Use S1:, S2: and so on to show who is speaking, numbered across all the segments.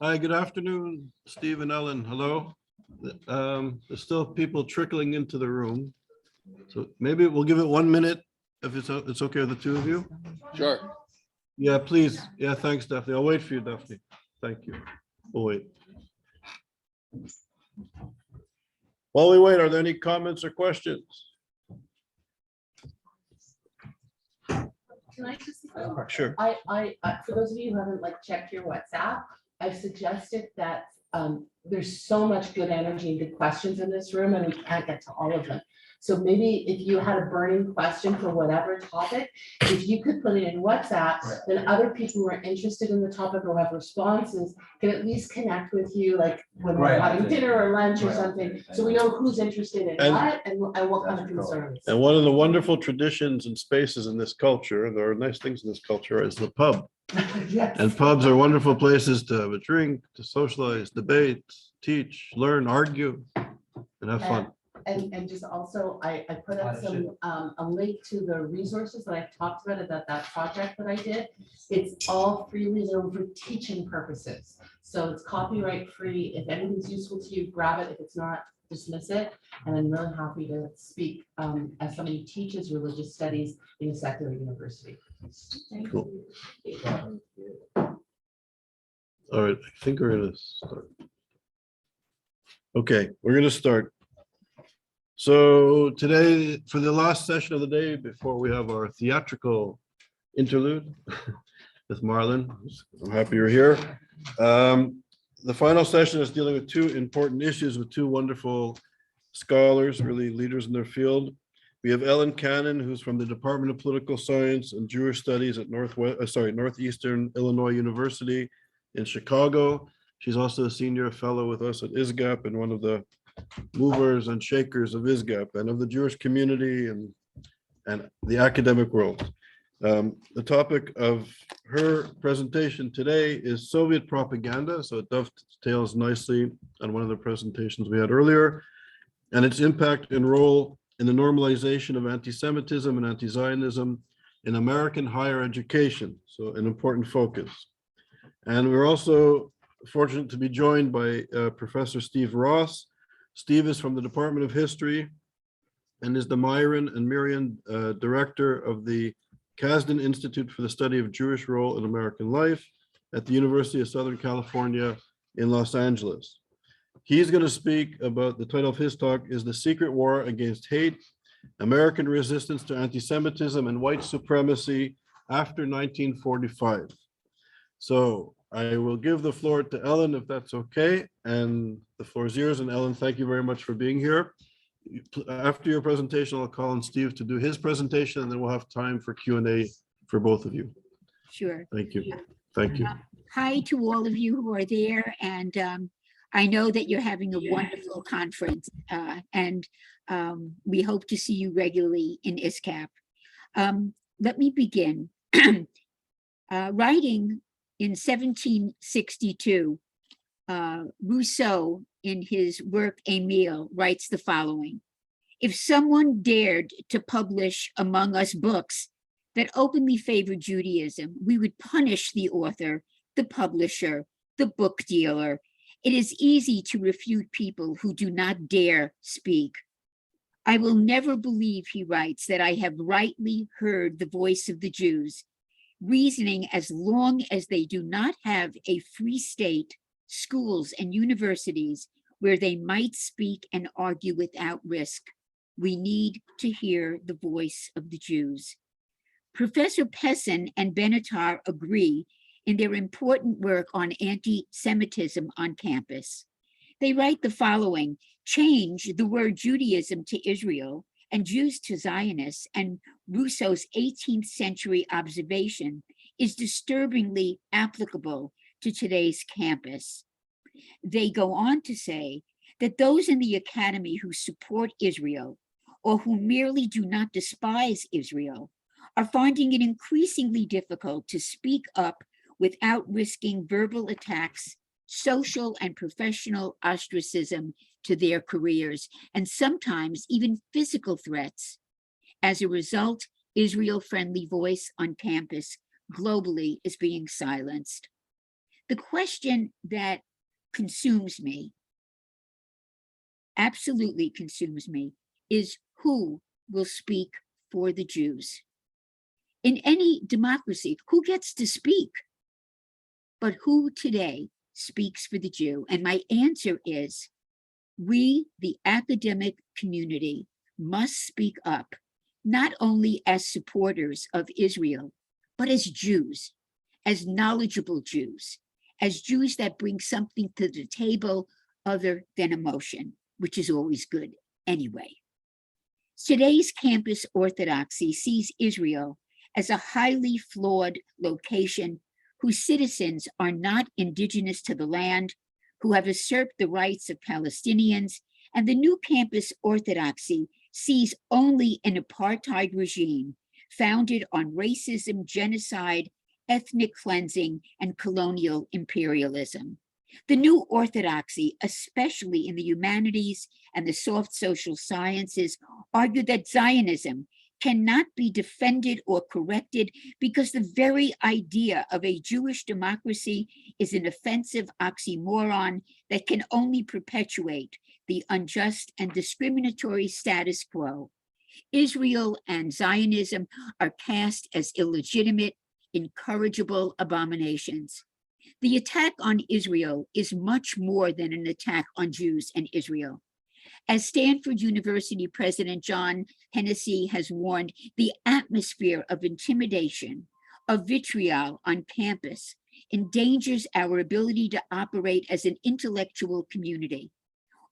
S1: Hi, good afternoon, Steve and Ellen. Hello. There's still people trickling into the room. So maybe we'll give it 1 minute if it's okay with the two of you.
S2: Sure.
S1: Yeah, please. Yeah, thanks, Daphne. I'll wait for you, Daphne. Thank you. We'll wait. While we wait, are there any comments or questions?
S3: Can I just,
S1: Sure.
S3: I, for those of you who haven't checked your WhatsApp, I've suggested that there's so much good energy and good questions in this room and we can't get to all of them. So maybe if you had a burning question for whatever topic, if you could put it in WhatsApp, then other people who are interested in the topic or have responses can at least connect with you, like when we're having dinner or lunch or something. So we know who's interested in what and what kind of concerns.
S1: And one of the wonderful traditions and spaces in this culture, there are nice things in this culture, is the pub.
S3: Yes.
S1: And pubs are wonderful places to have a drink, to socialize, debate, teach, learn, argue, and have fun.
S3: And just also, I put up some, a link to the resources that I've talked about that project that I did. It's all freely available for teaching purposes. So it's copyright free. If anything's useful to you, grab it. If it's not, dismiss it. And I'm really happy to speak as somebody who teaches religious studies in a secular university.
S1: Cool. All right, I think we're gonna start. Okay, we're gonna start. So today, for the last session of the day, before we have our theatrical interlude with Marlon, I'm happy you're here. The final session is dealing with two important issues with two wonderful scholars, really leaders in their field. We have Ellen Cannon, who's from the Department of Political Science and Jewish Studies at Northeastern Illinois University in Chicago. She's also a senior fellow with us at ISGAP and one of the movers and shakers of ISGAP and of the Jewish community and the academic world. The topic of her presentation today is Soviet propaganda, so it dovetails nicely on one of the presentations we had earlier, and its impact and role in the normalization of anti-Semitism and anti-Zionism in American higher education, so an important focus. And we're also fortunate to be joined by Professor Steve Ross. Steve is from the Department of History and is the Myron and Marian Director of the Casden Institute for the Study of Jewish Role in American Life at the University of Southern California in Los Angeles. He's going to speak about, the title of his talk is The Secret War Against Hate, American Resistance to Anti-Semitism and White Supremacy After 1945. So I will give the floor to Ellen, if that's okay, and the floor is yours. And Ellen, thank you very much for being here. After your presentation, I'll call on Steve to do his presentation, and then we'll have time for Q&A for both of you.
S4: Sure.
S1: Thank you. Thank you.
S4: Hi to all of you who are there. And I know that you're having a wonderful conference and we hope to see you regularly in ISGAP. Let me begin. Writing in 1762, Rousseau, in his work Emile, writes the following: if someone dared to publish among us books that openly favored Judaism, we would punish the author, the publisher, the book dealer. It is easy to refute people who do not dare speak. I will never believe, he writes, that I have rightly heard the voice of the Jews, reasoning as long as they do not have a free state, schools and universities where they might speak and argue without risk. We need to hear the voice of the Jews. Professor Pessin and Benatar agree in their important work on anti-Semitism on campus. They write the following: change the word Judaism to Israel and Jews to Zionists, and Rousseau's 18th century observation is disturbingly applicable to today's campus. They go on to say that those in the academy who support Israel or who merely do not despise Israel are finding it increasingly difficult to speak up without risking verbal attacks, social and professional ostracism to their careers, and sometimes even physical threats. As a result, Israel-friendly voice on campus globally is being silenced. The question that consumes me, absolutely consumes me, is who will speak for the Jews? In any democracy, who gets to speak? But who today speaks for the Jew? And my answer is, we, the academic community, must speak up, not only as supporters of Israel, but as Jews, as knowledgeable Jews, as Jews that bring something to the table other than emotion, which is always good anyway. Today's campus orthodoxy sees Israel as a highly flawed location whose citizens are not indigenous to the land, who have usurped the rights of Palestinians, and the new campus orthodoxy sees only an apartheid regime founded on racism, genocide, ethnic cleansing, and colonial imperialism. The new orthodoxy, especially in the humanities and the soft social sciences, argue that Zionism cannot be defended or corrected because the very idea of a Jewish democracy is an offensive oxymoron that can only perpetuate the unjust and discriminatory status quo. Israel and Zionism are cast as illegitimate, incorrigible abominations. The attack on Israel is much more than an attack on Jews and Israel. As Stanford University President John Hennessy has warned, the atmosphere of intimidation, of vitriol on campus endangers our ability to operate as an intellectual community.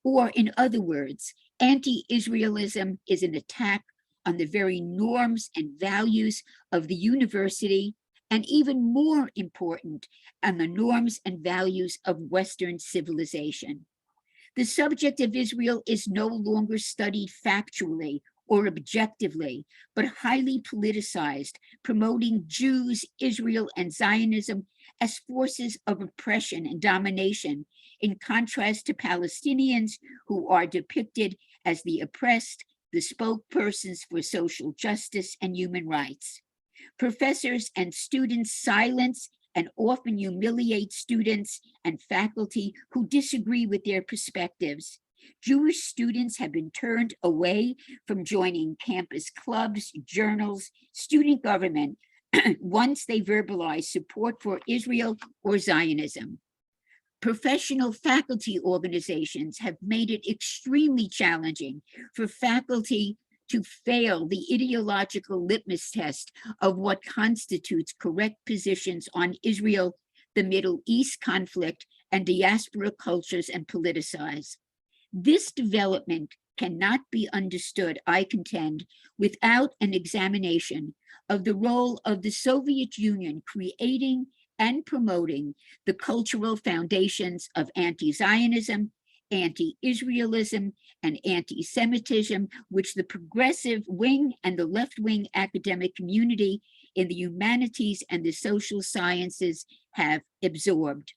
S4: Or in other words, anti-Israelism is an attack on the very norms and values of the university, and even more important, on the norms and values of Western civilization. The subject of Israel is no longer studied factually or objectively, but highly politicized, promoting Jews, Israel, and Zionism as forces of oppression and domination, in contrast to Palestinians, who are depicted as the oppressed, the spokespersons for social justice and human rights. Professors and students silence and often humiliate students and faculty who disagree with their perspectives. Jewish students have been turned away from joining campus clubs, journals, student government, once they verbalize support for Israel or Zionism. Professional faculty organizations have made it extremely challenging for faculty to fail the ideological litmus test of what constitutes correct positions on Israel, the Middle East conflict, and diaspora cultures and politicize. This development cannot be understood, I contend, without an examination of the role of the Soviet Union creating and promoting the cultural foundations of anti-Zionism, anti-Israelism, and anti-Semitism, which the progressive wing and the left-wing academic community in the humanities and the social sciences have absorbed.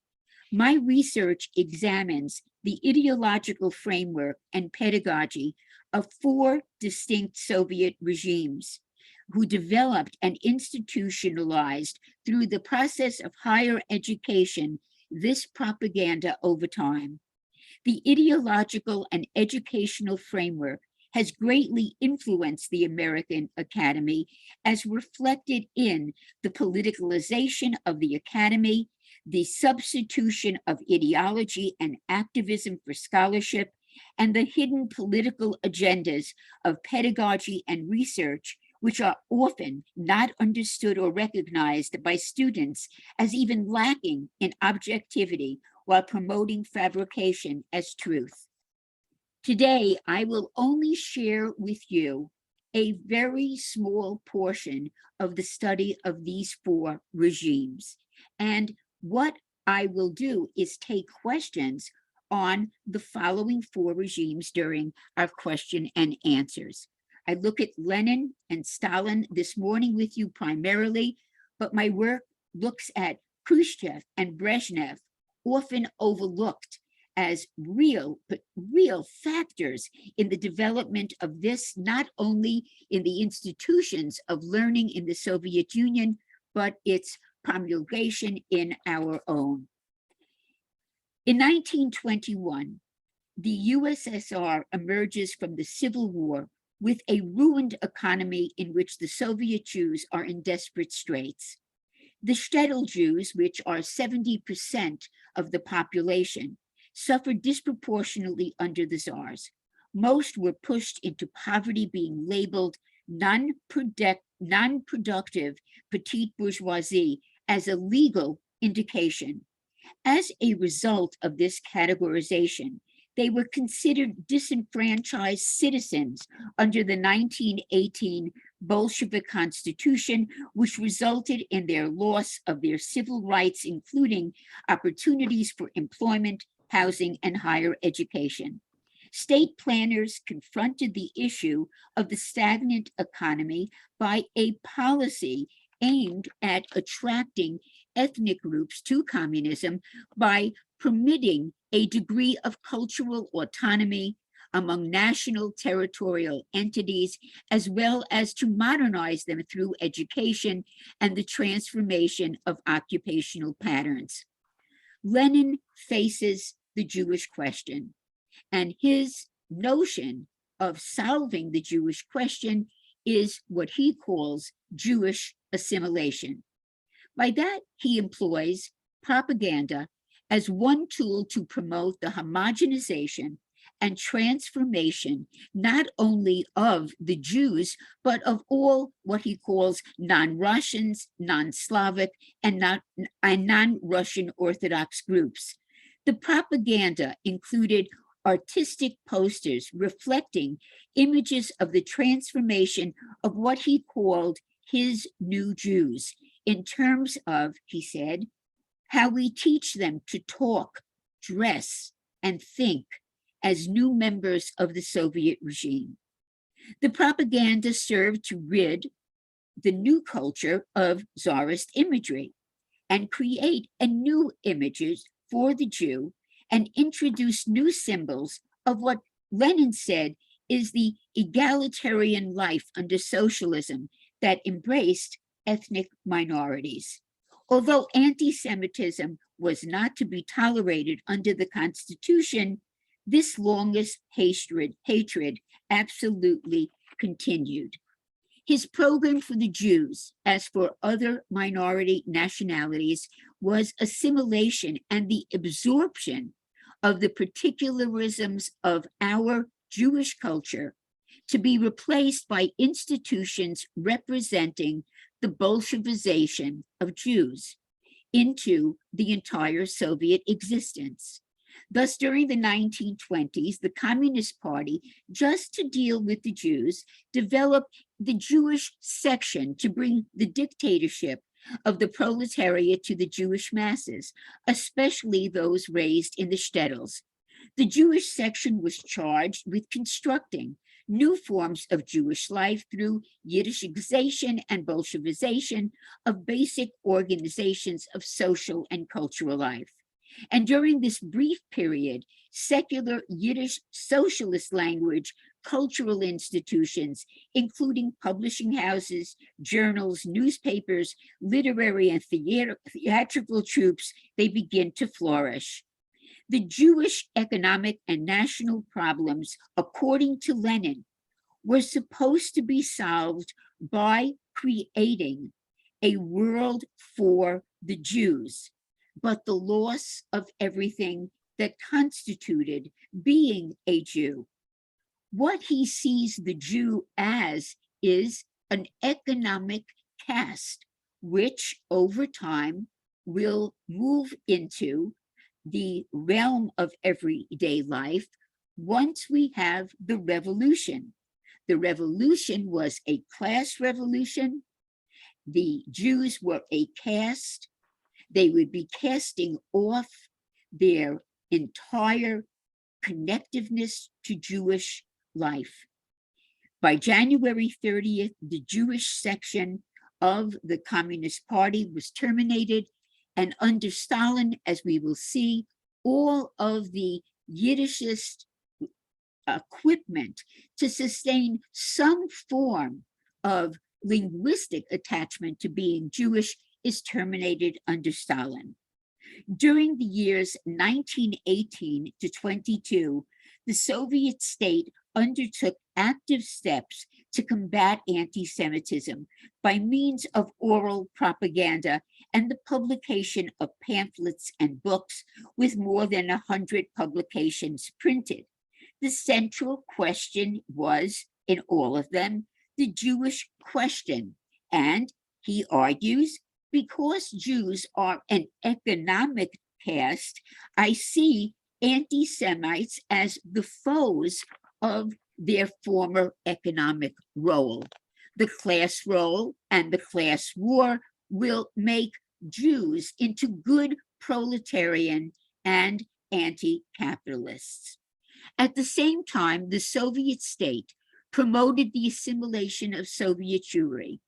S4: My research examines the ideological framework and pedagogy of 4 distinct Soviet regimes who developed and institutionalized through the process of higher education this propaganda over time. The ideological and educational framework has greatly influenced the American Academy, as reflected in the politicalization of the Academy, the substitution of ideology and activism for scholarship, and the hidden political agendas of pedagogy and research, which are often not understood or recognized by students as even lacking in objectivity, while promoting fabrication as truth. Today, I will only share with you a very small portion of the study of these 4 regimes. And what I will do is take questions on the following 4 regimes during our question and answers. I look at Lenin and Stalin this morning with you primarily, but my work looks at Khrushchev and Brezhnev, often overlooked as real factors in the development of this, not only in the institutions of learning in the Soviet Union, but its promulgation in our own. In 1921, the USSR emerges from the Civil War with a ruined economy in which the Soviet Jews are in desperate straits. The shtetl Jews, which are 70% of the population, suffered disproportionately under the czars. Most were pushed into poverty, being labeled non-productive petite bourgeoisie as a legal indication. As a result of this categorization, they were considered disenfranchised citizens under the 1918 Bolshevik Constitution, which resulted in their loss of their civil rights, including opportunities for employment, housing, and higher education. State planners confronted the issue of the stagnant economy by a policy aimed at attracting ethnic groups to communism by permitting a degree of cultural autonomy among national territorial entities, as well as to modernize them through education and the transformation of occupational patterns. Lenin faces the Jewish question, and his notion of solving the Jewish question is what he calls Jewish assimilation. By that, he employs propaganda as one tool to promote the homogenization and transformation not only of the Jews, but of all what he calls non-Russians, non-Slavic, and non-Russian Orthodox groups. The propaganda included artistic posters reflecting images of the transformation of what he called his new Jews, in terms of, he said, how we teach them to talk, dress, and think as new members of the Soviet regime. The propaganda served to rid the new culture of Tsarist imagery and create a new images for the Jew and introduce new symbols of what Lenin said is the egalitarian life under socialism that embraced ethnic minorities. Although anti-Semitism was not to be tolerated under the Constitution, this longest hatred absolutely continued. His program for the Jews, as for other minority nationalities, was assimilation and the absorption of the particularisms of our Jewish culture to be replaced by institutions representing the Bolshevization of Jews into the entire Soviet existence. Thus, during the 1920s, the Communist Party, just to deal with the Jews, developed the Jewish section to bring the dictatorship of the proletariat to the Jewish masses, especially those raised in the shtetls. The Jewish section was charged with constructing new forms of Jewish life through Yiddishization and Bolshevization of basic organizations of social and cultural life. And during this brief period, secular Yiddish socialist language cultural institutions, including publishing houses, journals, newspapers, literary and theatrical troupes, they begin to flourish. The Jewish economic and national problems, according to Lenin, were supposed to be solved by creating a world for the Jews, but the loss of everything that constituted being a Jew. What he sees the Jew as is an economic caste, which over time will move into the realm of everyday life once we have the revolution. The revolution was a class revolution. The Jews were a caste. They would be casting off their entire connectiveness to Jewish life. By January 30th, the Jewish section of the Communist Party was terminated, and under Stalin, as we will see, all of the Yiddishist equipment to sustain some form of linguistic attachment to being Jewish is terminated under Stalin. During the years 1918 to 22, the Soviet state undertook active steps to combat anti-Semitism by means of oral propaganda and the publication of pamphlets and books with more than 100 publications printed. The central question was, in all of them, the Jewish question. And he argues, because Jews are an economic caste, I see anti-Semites as the foes of their former economic role. The class role and the class war will make Jews into good proletarian and anti-capitalists. At the same time, the Soviet state promoted the assimilation of Soviet Jewry,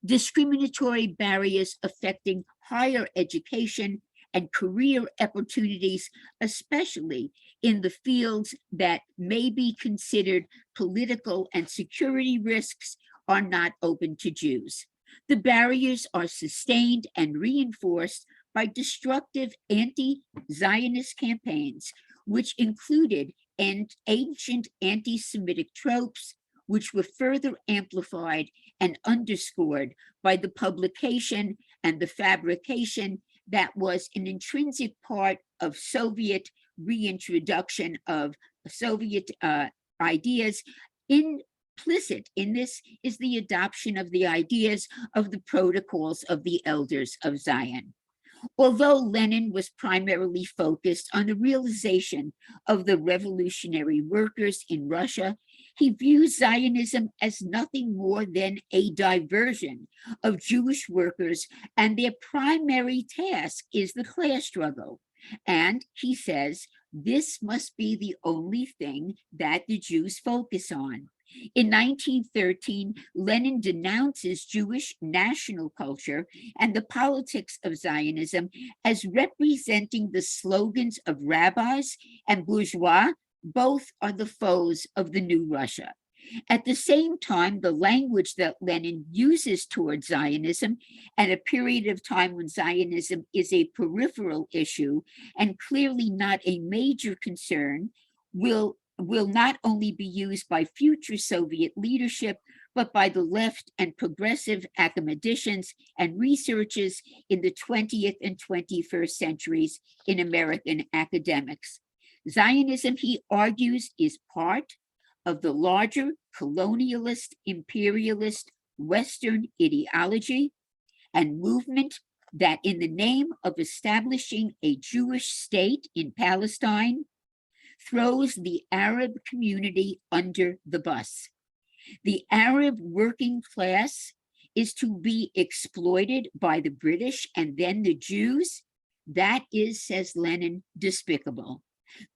S4: discriminatory barriers affecting higher education and career opportunities, especially in the fields that may be considered political and security risks, are not open to Jews. The barriers are sustained and reinforced by destructive anti-Zionist campaigns, which included ancient anti-Semitic tropes, which were further amplified and underscored by the publication and the fabrication that was an intrinsic part of Soviet reintroduction of Soviet ideas. Implicit in this is the adoption of the ideas of the protocols of the elders of Zion. Although Lenin was primarily focused on the realization of the revolutionary workers in Russia, he views Zionism as nothing more than a diversion of Jewish workers, and their primary task is the class struggle. And he says, this must be the only thing that the Jews focus on. In 1913, Lenin denounces Jewish national culture and the politics of Zionism as representing the slogans of rabbis and bourgeois. Both are the foes of the new Russia. At the same time, the language that Lenin uses towards Zionism, and a period of time when Zionism is a peripheral issue and clearly not a major concern, will not only be used by future Soviet leadership, but by the left and progressive academicians and researchers in the 20th and 21st centuries in American academics. Zionism, he argues, is part of the larger colonialist, imperialist Western ideology and movement that, in the name of establishing a Jewish state in Palestine, throws the Arab community under the bus. The Arab working class is to be exploited by the British and then the Jews. That is, says Lenin, despicable.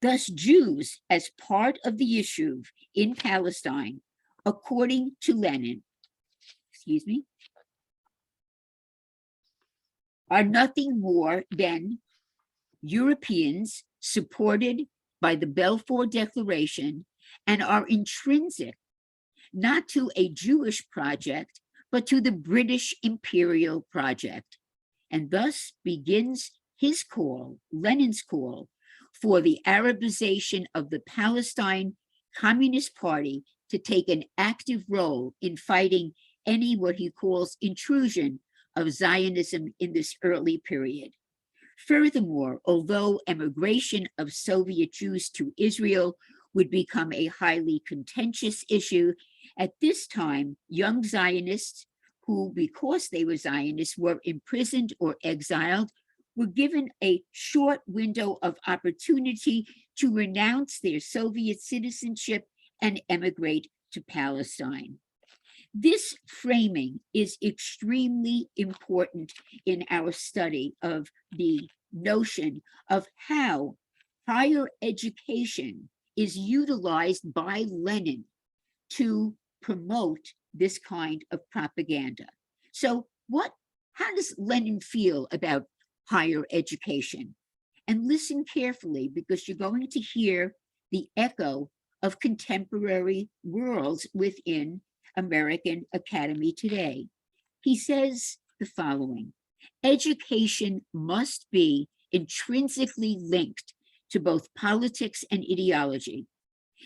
S4: Thus, Jews, as part of the issue in Palestine, according to Lenin, are nothing more than Europeans supported by the Balfour Declaration and are intrinsic not to a Jewish project, but to the British imperial project. And thus begins his call, Lenin's call, for the Arabization of the Palestine Communist Party to take an active role in fighting any what he calls intrusion of Zionism in this early period. Furthermore, although emigration of Soviet Jews to Israel would become a highly contentious issue, at this time, young Zionists who, because they were Zionists, were imprisoned or exiled, were given a short window of opportunity to renounce their Soviet citizenship and emigrate to Palestine. This framing is extremely important in our study of the notion of how higher education is utilized by Lenin to promote this kind of propaganda. So how does Lenin feel about higher education? And listen carefully, because you're going to hear the echo of contemporary worlds within American Academy today. He says the following: education must be intrinsically linked to both politics and ideology.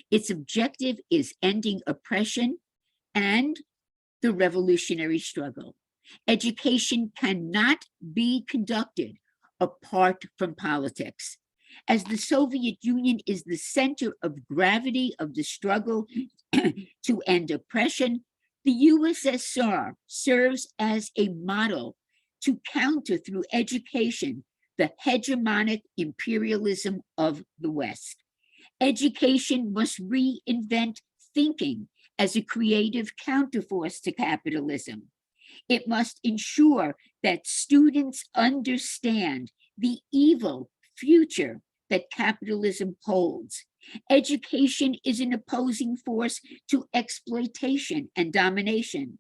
S4: Its objective is ending oppression and the revolutionary struggle. Education cannot be conducted apart from politics. As the Soviet Union is the center of gravity of the struggle to end oppression, the USSR serves as a model to counter through education the hegemonic imperialism of the West. Education must reinvent thinking as a creative counterforce to capitalism. It must ensure that students understand the evil future that capitalism holds. Education is an opposing force to exploitation and domination.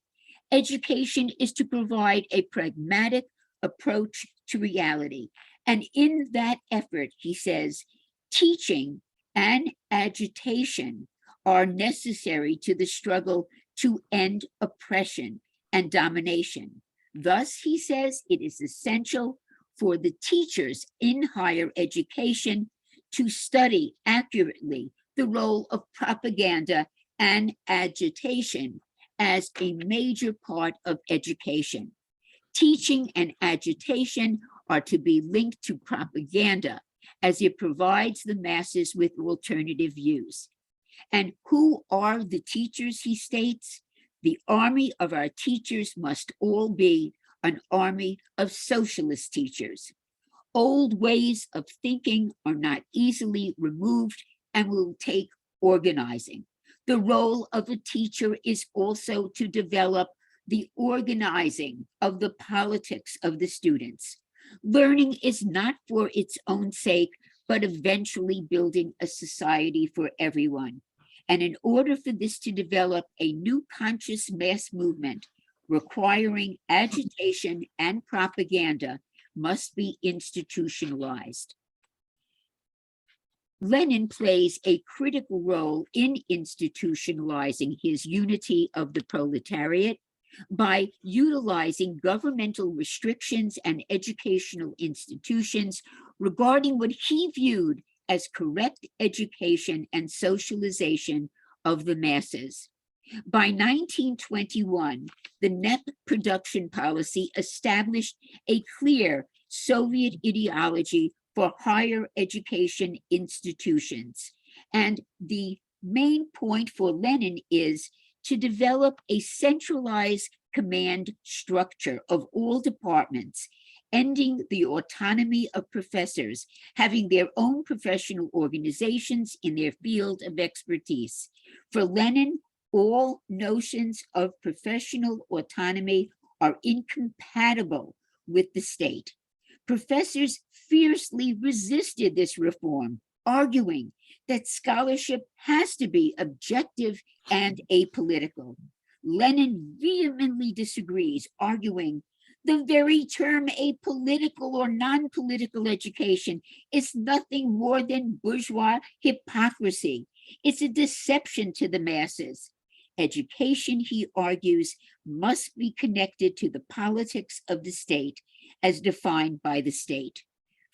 S4: Education is to provide a pragmatic approach to reality. And in that effort, he says, teaching and agitation are necessary to the struggle to end oppression and domination. Thus, he says, it is essential for the teachers in higher education to study accurately the role of propaganda and agitation as a major part of education. Teaching and agitation are to be linked to propaganda as it provides the masses with alternative views. And who are the teachers, he states? The army of our teachers must all be an army of socialist teachers. Old ways of thinking are not easily removed and will take organizing. The role of a teacher is also to develop the organizing of the politics of the students. Learning is not for its own sake, but eventually building a society for everyone. And in order for this to develop a new conscious mass movement requiring agitation and propaganda must be institutionalized. Lenin plays a critical role in institutionalizing his unity of the proletariat by utilizing governmental restrictions and educational institutions regarding what he viewed as correct education and socialization of the masses. By 1921, the NEP production policy established a clear Soviet ideology for higher education institutions. And the main point for Lenin is to develop a centralized command structure of all departments, ending the autonomy of professors, having their own professional organizations in their field of expertise. For Lenin, all notions of professional autonomy are incompatible with the state. Professors fiercely resisted this reform, arguing that scholarship has to be objective and apolitical. Lenin vehemently disagrees, arguing the very term apolitical or non-political education is nothing more than bourgeois hypocrisy. It's a deception to the masses. Education, he argues, must be connected to the politics of the state as defined by the state.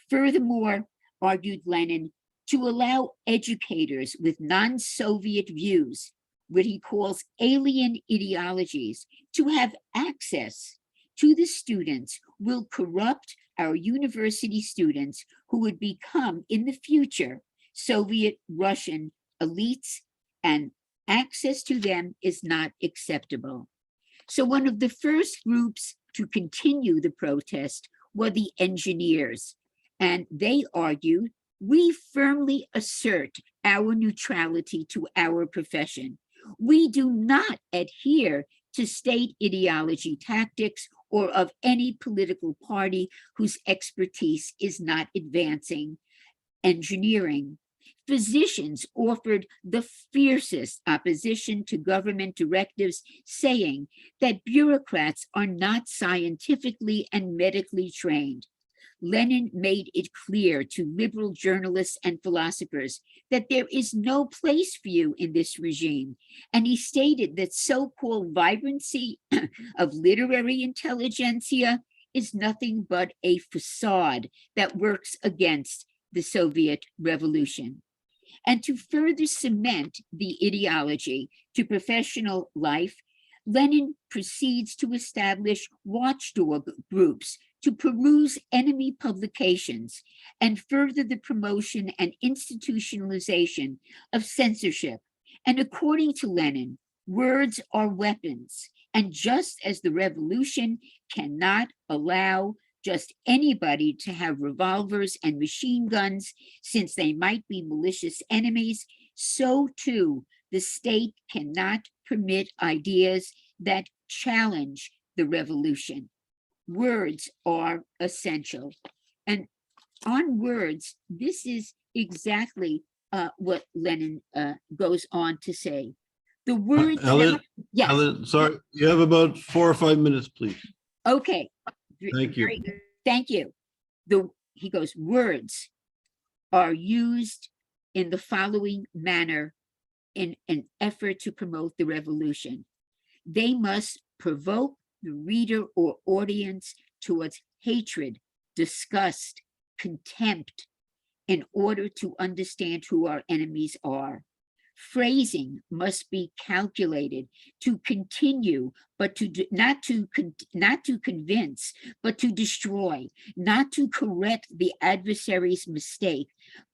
S4: Furthermore, argued Lenin, to allow educators with non-Soviet views, what he calls alien ideologies, to have access to the students will corrupt our university students who would become in the future Soviet Russian elites, and access to them is not acceptable. So one of the first groups to continue the protest were the engineers, and they argued, we firmly assert our neutrality to our profession. We do not adhere to state ideology tactics or of any political party whose expertise is not advancing engineering. Physicians offered the fiercest opposition to government directives, saying that bureaucrats are not scientifically and medically trained. Lenin made it clear to liberal journalists and philosophers that there is no place for you in this regime, and he stated that so-called vibrancy of literary intelligentsia is nothing but a facade that works against the Soviet Revolution. And to further cement the ideology to professional life, Lenin proceeds to establish watchdog groups to peruse enemy publications and further the promotion and institutionalization of censorship. And according to Lenin, words are weapons. And just as the revolution cannot allow just anybody to have revolvers and machine guns, since they might be malicious enemies, so too the state cannot permit ideas that challenge the revolution. Words are essential. And on words, this is exactly what Lenin goes on to say. The words.
S1: Ellen,
S4: Yes.
S1: Ellen, sorry, you have about 4 or 5 minutes, please.
S4: Okay.
S1: Thank you.
S4: Very good. Thank you. He goes, words are used in the following manner in an effort to promote the revolution. They must provoke the reader or audience towards hatred, disgust, contempt, in order to understand who our enemies are. Phrasing must be calculated to continue, but not to convince, but to destroy, not to correct the adversary's mistake,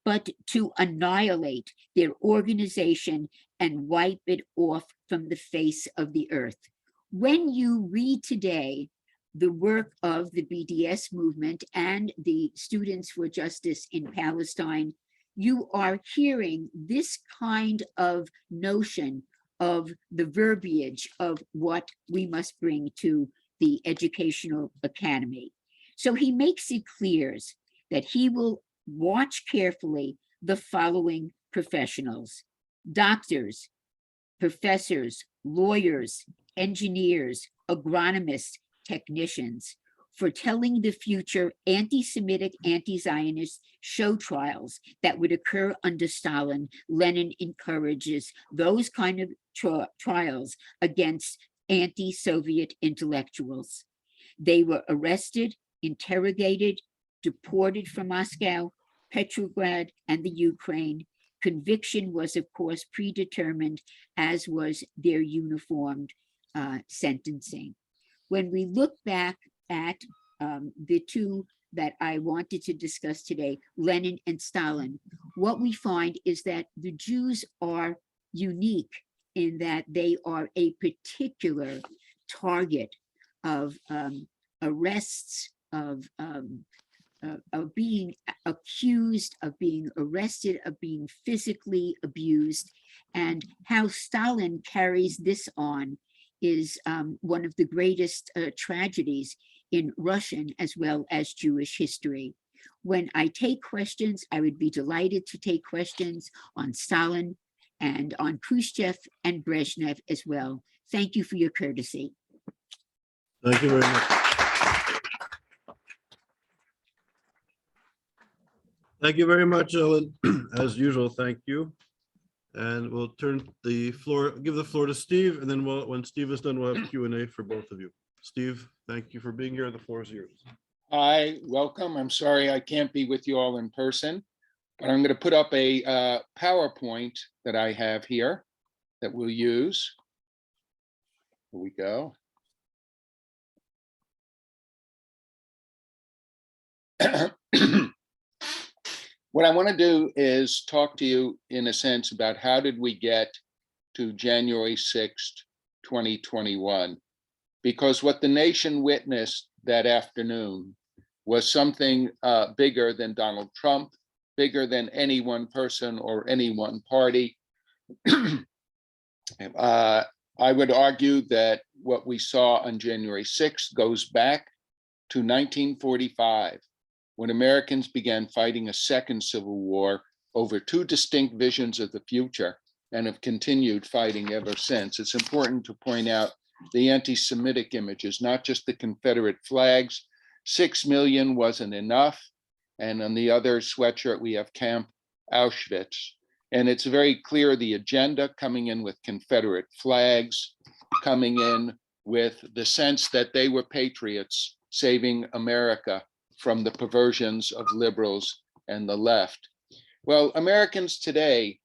S4: but to annihilate their organization and wipe it off from the face of the earth. When you read today the work of the BDS movement and the Students for Justice in Palestine, you are hearing this kind of notion of the verbiage of what we must bring to the educational academy. So he makes it clear that he will watch carefully the following professionals: doctors, professors, lawyers, engineers, agronomists, technicians, for telling the future anti-Semitic, anti-Zionist show trials that would occur under Stalin. Lenin encourages those kind of trials against anti-Soviet intellectuals. They were arrested, interrogated, deported from Moscow, Petrograd, and the Ukraine. Conviction was, of course, predetermined, as was their uniformed sentencing. When we look back at the two that I wanted to discuss today, Lenin and Stalin, what we find is that the Jews are unique in that they are a particular target of arrests, of being accused, of being arrested, of being physically abused. And how Stalin carries this on is one of the greatest tragedies in Russian as well as Jewish history. When I take questions, I would be delighted to take questions on Stalin and on Khrushchev and Brezhnev as well. Thank you for your courtesy.
S1: Thank you very much. Thank you very much, Ellen. As usual, thank you. And we'll turn the floor, give the floor to Steve, and then when Steve is done, we'll have Q&A for both of you. Steve, thank you for being here. The floor is yours.
S2: Hi, welcome. I'm sorry I can't be with you all in person, but I'm going to put up a PowerPoint that I have here that we'll use. Here we go. What I want to do is talk to you in a sense about how did we get to January 6th, 2021, because what the nation witnessed that afternoon was something bigger than Donald Trump, bigger than any one person or any one party. I would argue that what we saw on January 6th goes back to 1945, when Americans began fighting a second civil war over two distinct visions of the future and have continued fighting ever since. It's important to point out the anti-Semitic images, not just the Confederate flags. 6 million wasn't enough. And on the other sweatshirt, we have Camp Auschwitz. And it's very clear the agenda coming in with Confederate flags, coming in with the sense that they were patriots saving America from the perversions of liberals and the left. Well, Americans today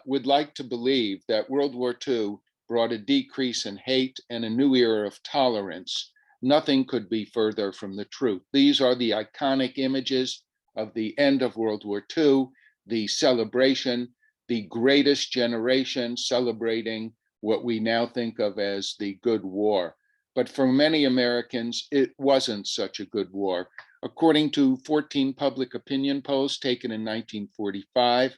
S2: would like to believe that World War II brought a decrease in hate and a new era of tolerance. Nothing could be further from the truth. These are the iconic images of the end of World War II, the celebration, the greatest generation celebrating what we now think of as the good war. But for many Americans, it wasn't such a good war. According to 14 public opinion polls taken in 1945,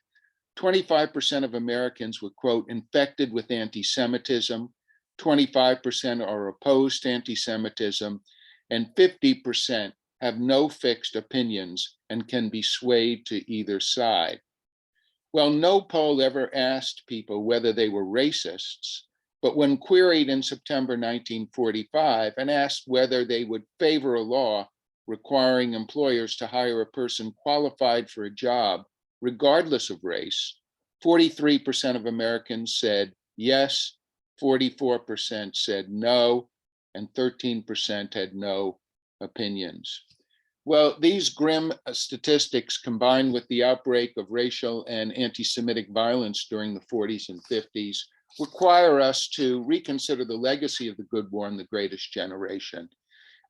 S2: 25% of Americans were, quote, infected with anti-Semitism, 25% are opposed to anti-Semitism, and 50% have no fixed opinions and can be swayed to either side. Well, no poll ever asked people whether they were racists, but when queried in September 1945 and asked whether they would favor a law requiring employers to hire a person qualified for a job, regardless of race, 43% of Americans said yes, 44% said no, and 13% had no opinions. Well, these grim statistics, combined with the outbreak of racial and anti-Semitic violence during the 40s and 50s, require us to reconsider the legacy of the good war and the greatest generation.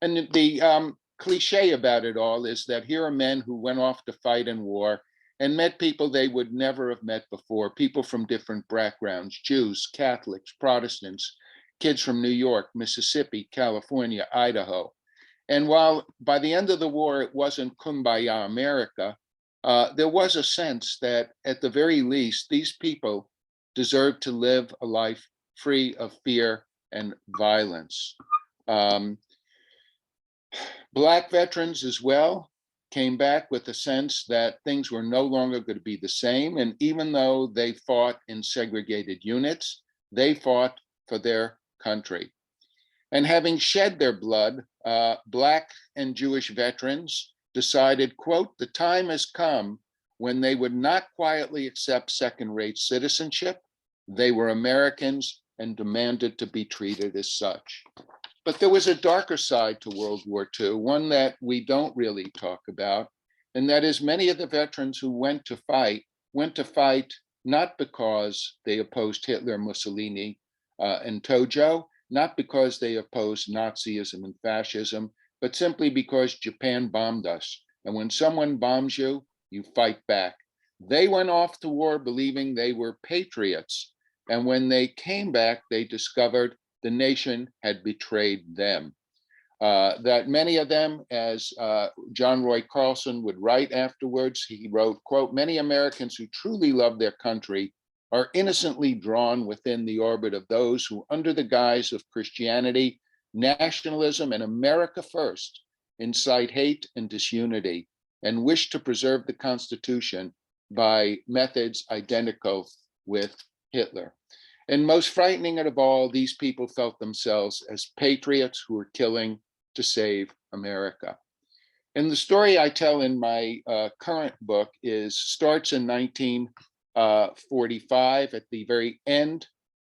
S2: And the cliche about it all is that here are men who went off to fight in war and met people they would never have met before, people from different backgrounds, Jews, Catholics, Protestants, kids from New York, Mississippi, California, Idaho. And while by the end of the war, it wasn't Kumbaya America, there was a sense that at the very least, these people deserved to live a life free of fear and violence. Black veterans as well came back with a sense that things were no longer going to be the same. And even though they fought in segregated units, they fought for their country. And having shed their blood, Black and Jewish veterans decided, quote, the time has come when they would not quietly accept second-rate citizenship. They were Americans and demanded to be treated as such. But there was a darker side to World War II, one that we don't really talk about, and that is many of the veterans who went to fight not because they opposed Hitler, Mussolini, and Tojo, not because they opposed Nazism and fascism, but simply because Japan bombed us. And when someone bombs you, you fight back. They went off to war believing they were patriots. And when they came back, they discovered the nation had betrayed them. That many of them, as John Roy Carlson would write afterwards, he wrote, quote, many Americans who truly love their country are innocently drawn within the orbit of those who, under the guise of Christianity, nationalism, and America first, incite hate and disunity and wish to preserve the Constitution by methods identical with Hitler. And most frightening of all, these people felt themselves as patriots who were killing to save America. And the story I tell in my current book starts in 1945 at the very end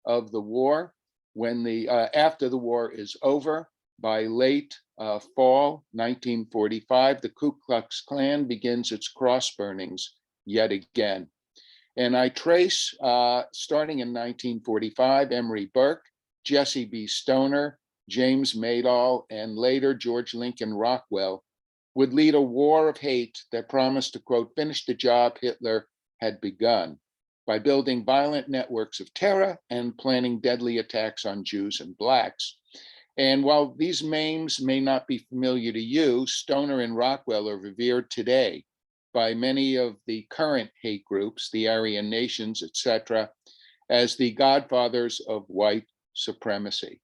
S2: of the war, when after the war is over. By late fall 1945, the Ku Klux Klan begins its cross burnings yet again. And I trace, starting in 1945, Emory Burke, Jesse B. Stoner, James Maydall, and later George Lincoln Rockwell would lead a war of hate that promised to, quote, finish the job Hitler had begun by building violent networks of terror and planning deadly attacks on Jews and Blacks. And while these names may not be familiar to you, Stoner and Rockwell are revered today by many of the current hate groups, the Aryan nations, etc., as the godfathers of white supremacy.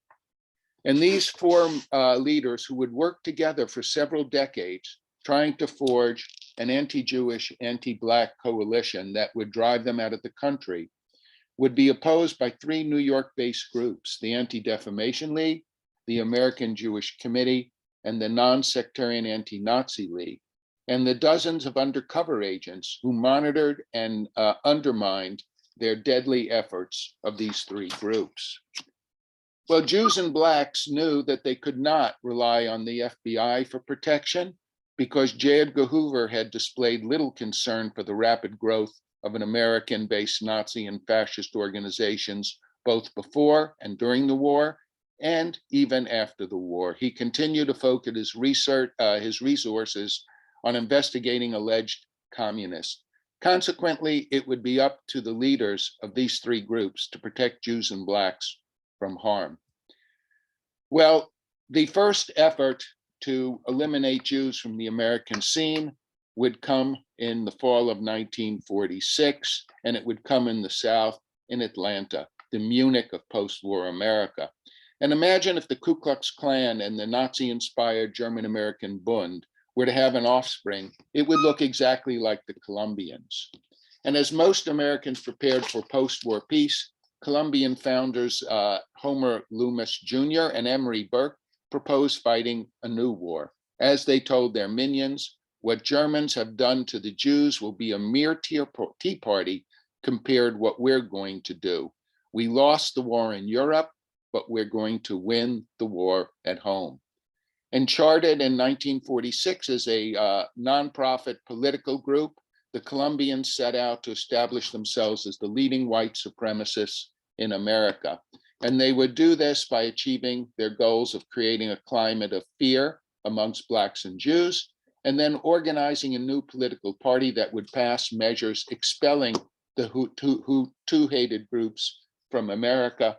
S2: And these four leaders who would work together for several decades, trying to forge an anti-Jewish, anti-Black coalition that would drive them out of the country, would be opposed by three New York-based groups, the Anti-Defamation League, the American Jewish Committee, and the non-sectarian Anti-Nazi League, and the dozens of undercover agents who monitored and undermined their deadly efforts of these three groups. Well, Jews and Blacks knew that they could not rely on the FBI for protection because J. Edgar Hoover had displayed little concern for the rapid growth of an American-based Nazi and fascist organizations, both before and during the war, and even after the war. He continued to focus his resources on investigating alleged communists. Consequently, it would be up to the leaders of these three groups to protect Jews and Blacks from harm. Well, the first effort to eliminate Jews from the American scene would come in the fall of 1946, and it would come in the South, in Atlanta, the Munich of post-war America. And imagine if the Ku Klux Klan and the Nazi-inspired German-American Bund were to have an offspring, it would look exactly like the Colombians. And as most Americans prepared for post-war peace, Colombian founders Homer Loomis Jr. and Emory Burke proposed fighting a new war. As they told their minions, what Germans have done to the Jews will be a mere tea party compared what we're going to do. We lost the war in Europe, but we're going to win the war at home. And chartered in 1946 as a nonprofit political group, the Colombians set out to establish themselves as the leading white supremacists in America. And they would do this by achieving their goals of creating a climate of fear amongst Blacks and Jews, and then organizing a new political party that would pass measures expelling the Hutu-hated groups from America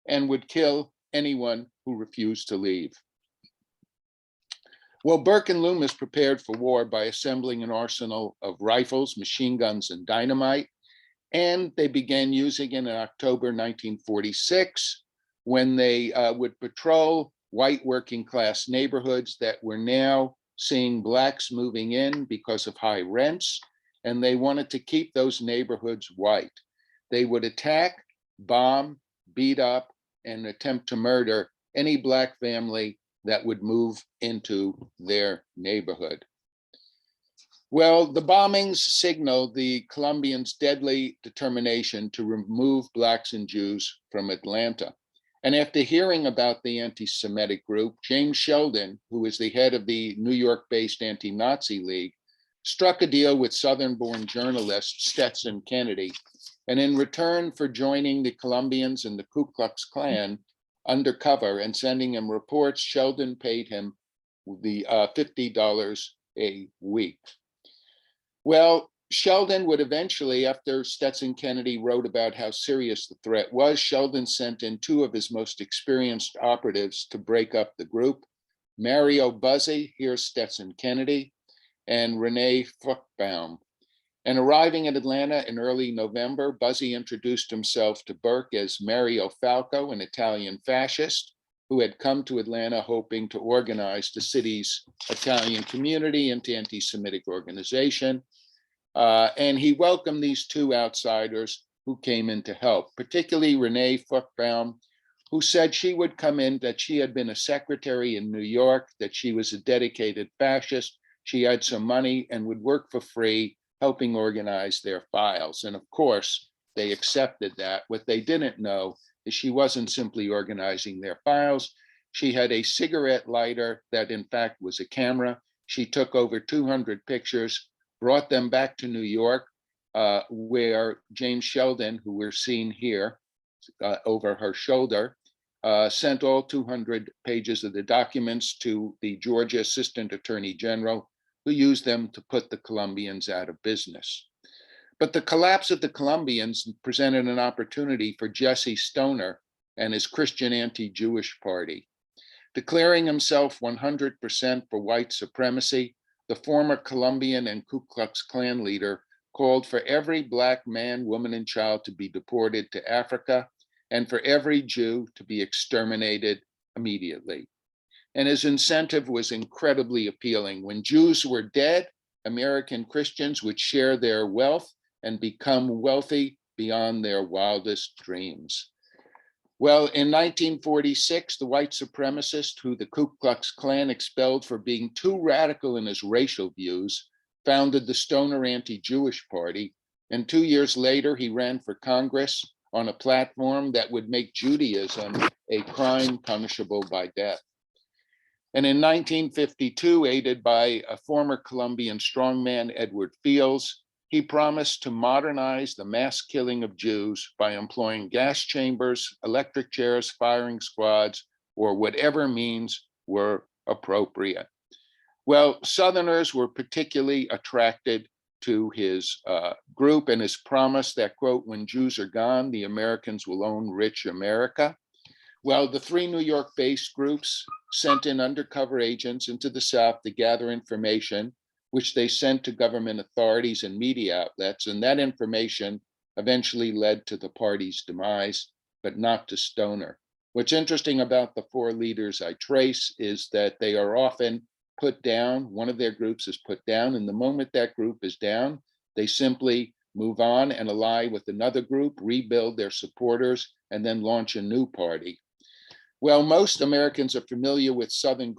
S2: and would kill anyone who refused to leave. Well, Burke and Loomis prepared for war by assembling an arsenal of rifles, machine guns, and dynamite, and they began using it in October 1946 when they would patrol white working class neighborhoods that were now seeing Blacks moving in because of high rents, and they wanted to keep those neighborhoods white. They would attack, bomb, beat up, and attempt to murder any Black family that would move into their neighborhood. Well, the bombings signaled the Colombians' deadly determination to remove Blacks and Jews from Atlanta. And after hearing about the anti-Semitic group, James Sheldon, who is the head of the New York-based Anti-Nazi League, struck a deal with Southern-born journalist Stetson Kennedy. And in return for joining the Colombians and the Ku Klux Klan undercover and sending him reports, Sheldon paid him the $50 a week. Well, Sheldon would eventually, after Stetson Kennedy wrote about how serious the threat was, Sheldon sent in two of his most experienced operatives to break up the group, Mario Buzzi, here's Stetson Kennedy, and Rene Fruchtbaum. And arriving at Atlanta in early November, Buzzi introduced himself to Burke as Mario Falco, an Italian fascist who had come to Atlanta hoping to organize the city's Italian community into anti-Semitic organization. And he welcomed these two outsiders who came in to help, particularly Rene Fruchtbaum, who said she would come in, that she had been a secretary in New York, that she was a dedicated fascist, she had some money and would work for free, helping organize their files. And of course, they accepted that. What they didn't know is she wasn't simply organizing their files. She had a cigarette lighter that in fact was a camera. She took over 200 pictures, brought them back to New York, where James Sheldon, who we're seeing here over her shoulder, sent all 200 pages of the documents to the Georgia Assistant Attorney General, who used them to put the Colombians out of business. But the collapse of the Colombians presented an opportunity for Jesse Stoner and his Christian anti-Jewish party. Declaring himself 100% for white supremacy, the former Colombian and Ku Klux Klan leader called for every Black man, woman, and child to be deported to Africa and for every Jew to be exterminated immediately. And his incentive was incredibly appealing. When Jews were dead, American Christians would share their wealth and become wealthy beyond their wildest dreams. Well, in 1946, the white supremacist who the Ku Klux Klan expelled for being too radical in his racial views founded the Stoner Anti-Jewish Party. And 2 years later, he ran for Congress on a platform that would make Judaism a crime punishable by death. And in 1952, aided by a former Colombian strongman, Edward Fields, he promised to modernize the mass killing of Jews by employing gas chambers, electric chairs, firing squads, or whatever means were appropriate. Well, Southerners were particularly attracted to his group and his promise that, quote, when Jews are gone, the Americans will own rich America. Well, the three New York-based groups sent in undercover agents into the South to gather information, which they sent to government authorities and media outlets. And that information eventually led to the party's demise, but not to Stoner. What's interesting about the four leaders I trace is that they are often put down. One of their groups is put down, and the moment that group is down, they simply move on and ally with another group, rebuild their supporters, and then launch a new party. Well, most Americans are familiar with Southern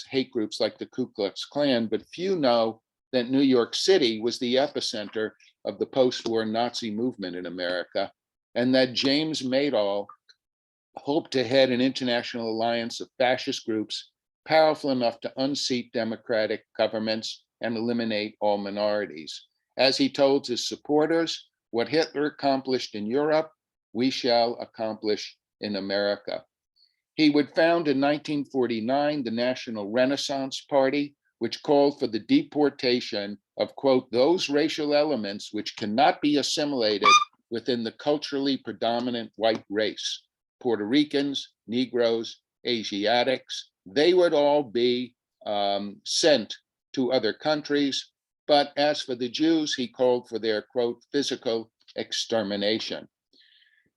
S2: hate groups like the Ku Klux Klan, but few know that New York City was the epicenter of the post-war Nazi movement in America, and that James Maydall hoped to head an international alliance of fascist groups powerful enough to unseat democratic governments and eliminate all minorities. As he told his supporters, what Hitler accomplished in Europe, we shall accomplish in America. He would found in 1949 the National Renaissance Party, which called for the deportation of, quote, those racial elements which cannot be assimilated within the culturally predominant white race, Puerto Ricans, Negroes, Asiatics. They would all be sent to other countries. But as for the Jews, he called for their, quote, physical extermination.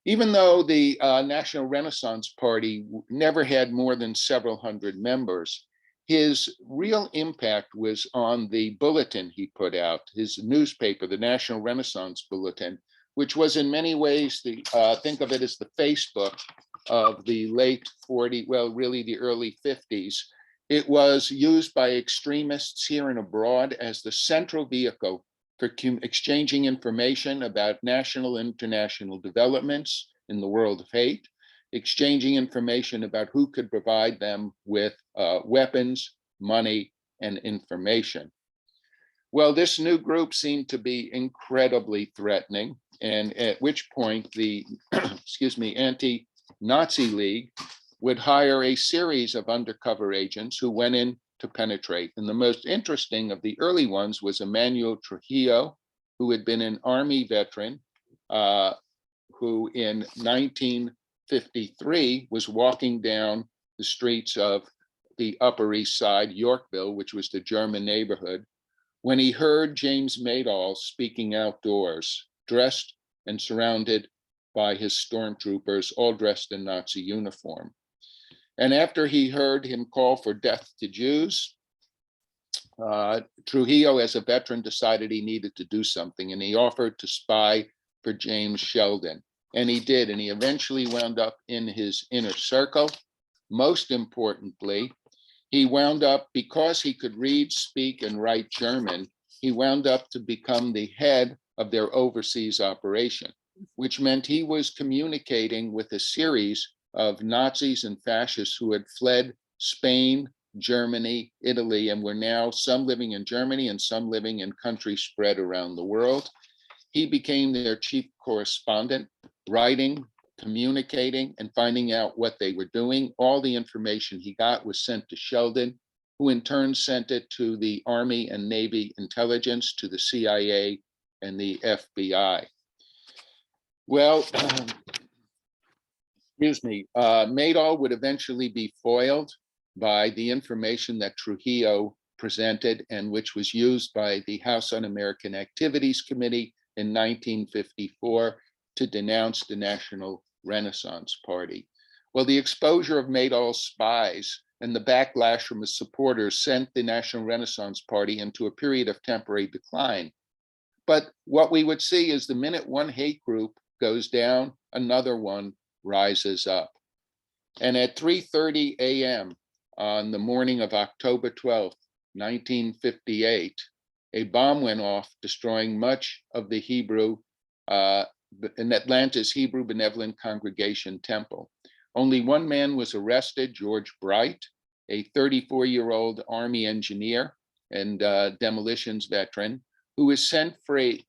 S2: Even though the National Renaissance Party never had more than several hundred members, his real impact was on the bulletin he put out, his newspaper, the National Renaissance Bulletin, which was in many ways, think of it as the Facebook of the late 40s, well, really the early 50s. It was used by extremists here and abroad as the central vehicle for exchanging information about national and international developments in the world of hate, exchanging information about who could provide them with weapons, money, and information. Well, this new group seemed to be incredibly threatening, and at which point the, Anti-Nazi League would hire a series of undercover agents who went in to penetrate. And the most interesting of the early ones was Emmanuel Trujillo, who had been an Army veteran, who in 1953 was walking down the streets of the Upper East Side, Yorkville, which was the German neighborhood, when he heard James Maydall speaking outdoors, dressed and surrounded by his stormtroopers, all dressed in Nazi uniform. And after he heard him call for death to Jews, Trujillo, as a veteran, decided he needed to do something, and he offered to spy for James Sheldon. And he did, and he eventually wound up in his inner circle. Most importantly, he wound up, because he could read, speak, and write German, he wound up to become the head of their overseas operation, which meant he was communicating with a series of Nazis and fascists who had fled Spain, Germany, Italy, and were now some living in Germany and some living in countries spread around the world. He became their chief correspondent, writing, communicating, and finding out what they were doing. All the information he got was sent to Sheldon, who in turn sent it to the Army and Navy intelligence, to the CIA and the FBI. Well, Maydall would eventually be foiled by the information that Trujillo presented, and which was used by the House Un-American Activities Committee in 1954 to denounce the National Renaissance Party. Well, the exposure of Maydall's spies and the backlash from his supporters sent the National Renaissance Party into a period of temporary decline. But what we would see is the minute one hate group goes down, another one rises up. And at 3:30 a.m. on the morning of October 12th, 1958, a bomb went off, destroying much of the in Atlanta's Hebrew Benevolent Congregation Temple. Only one man was arrested, George Bright, a 34-year-old Army engineer and demolitions veteran, who was set free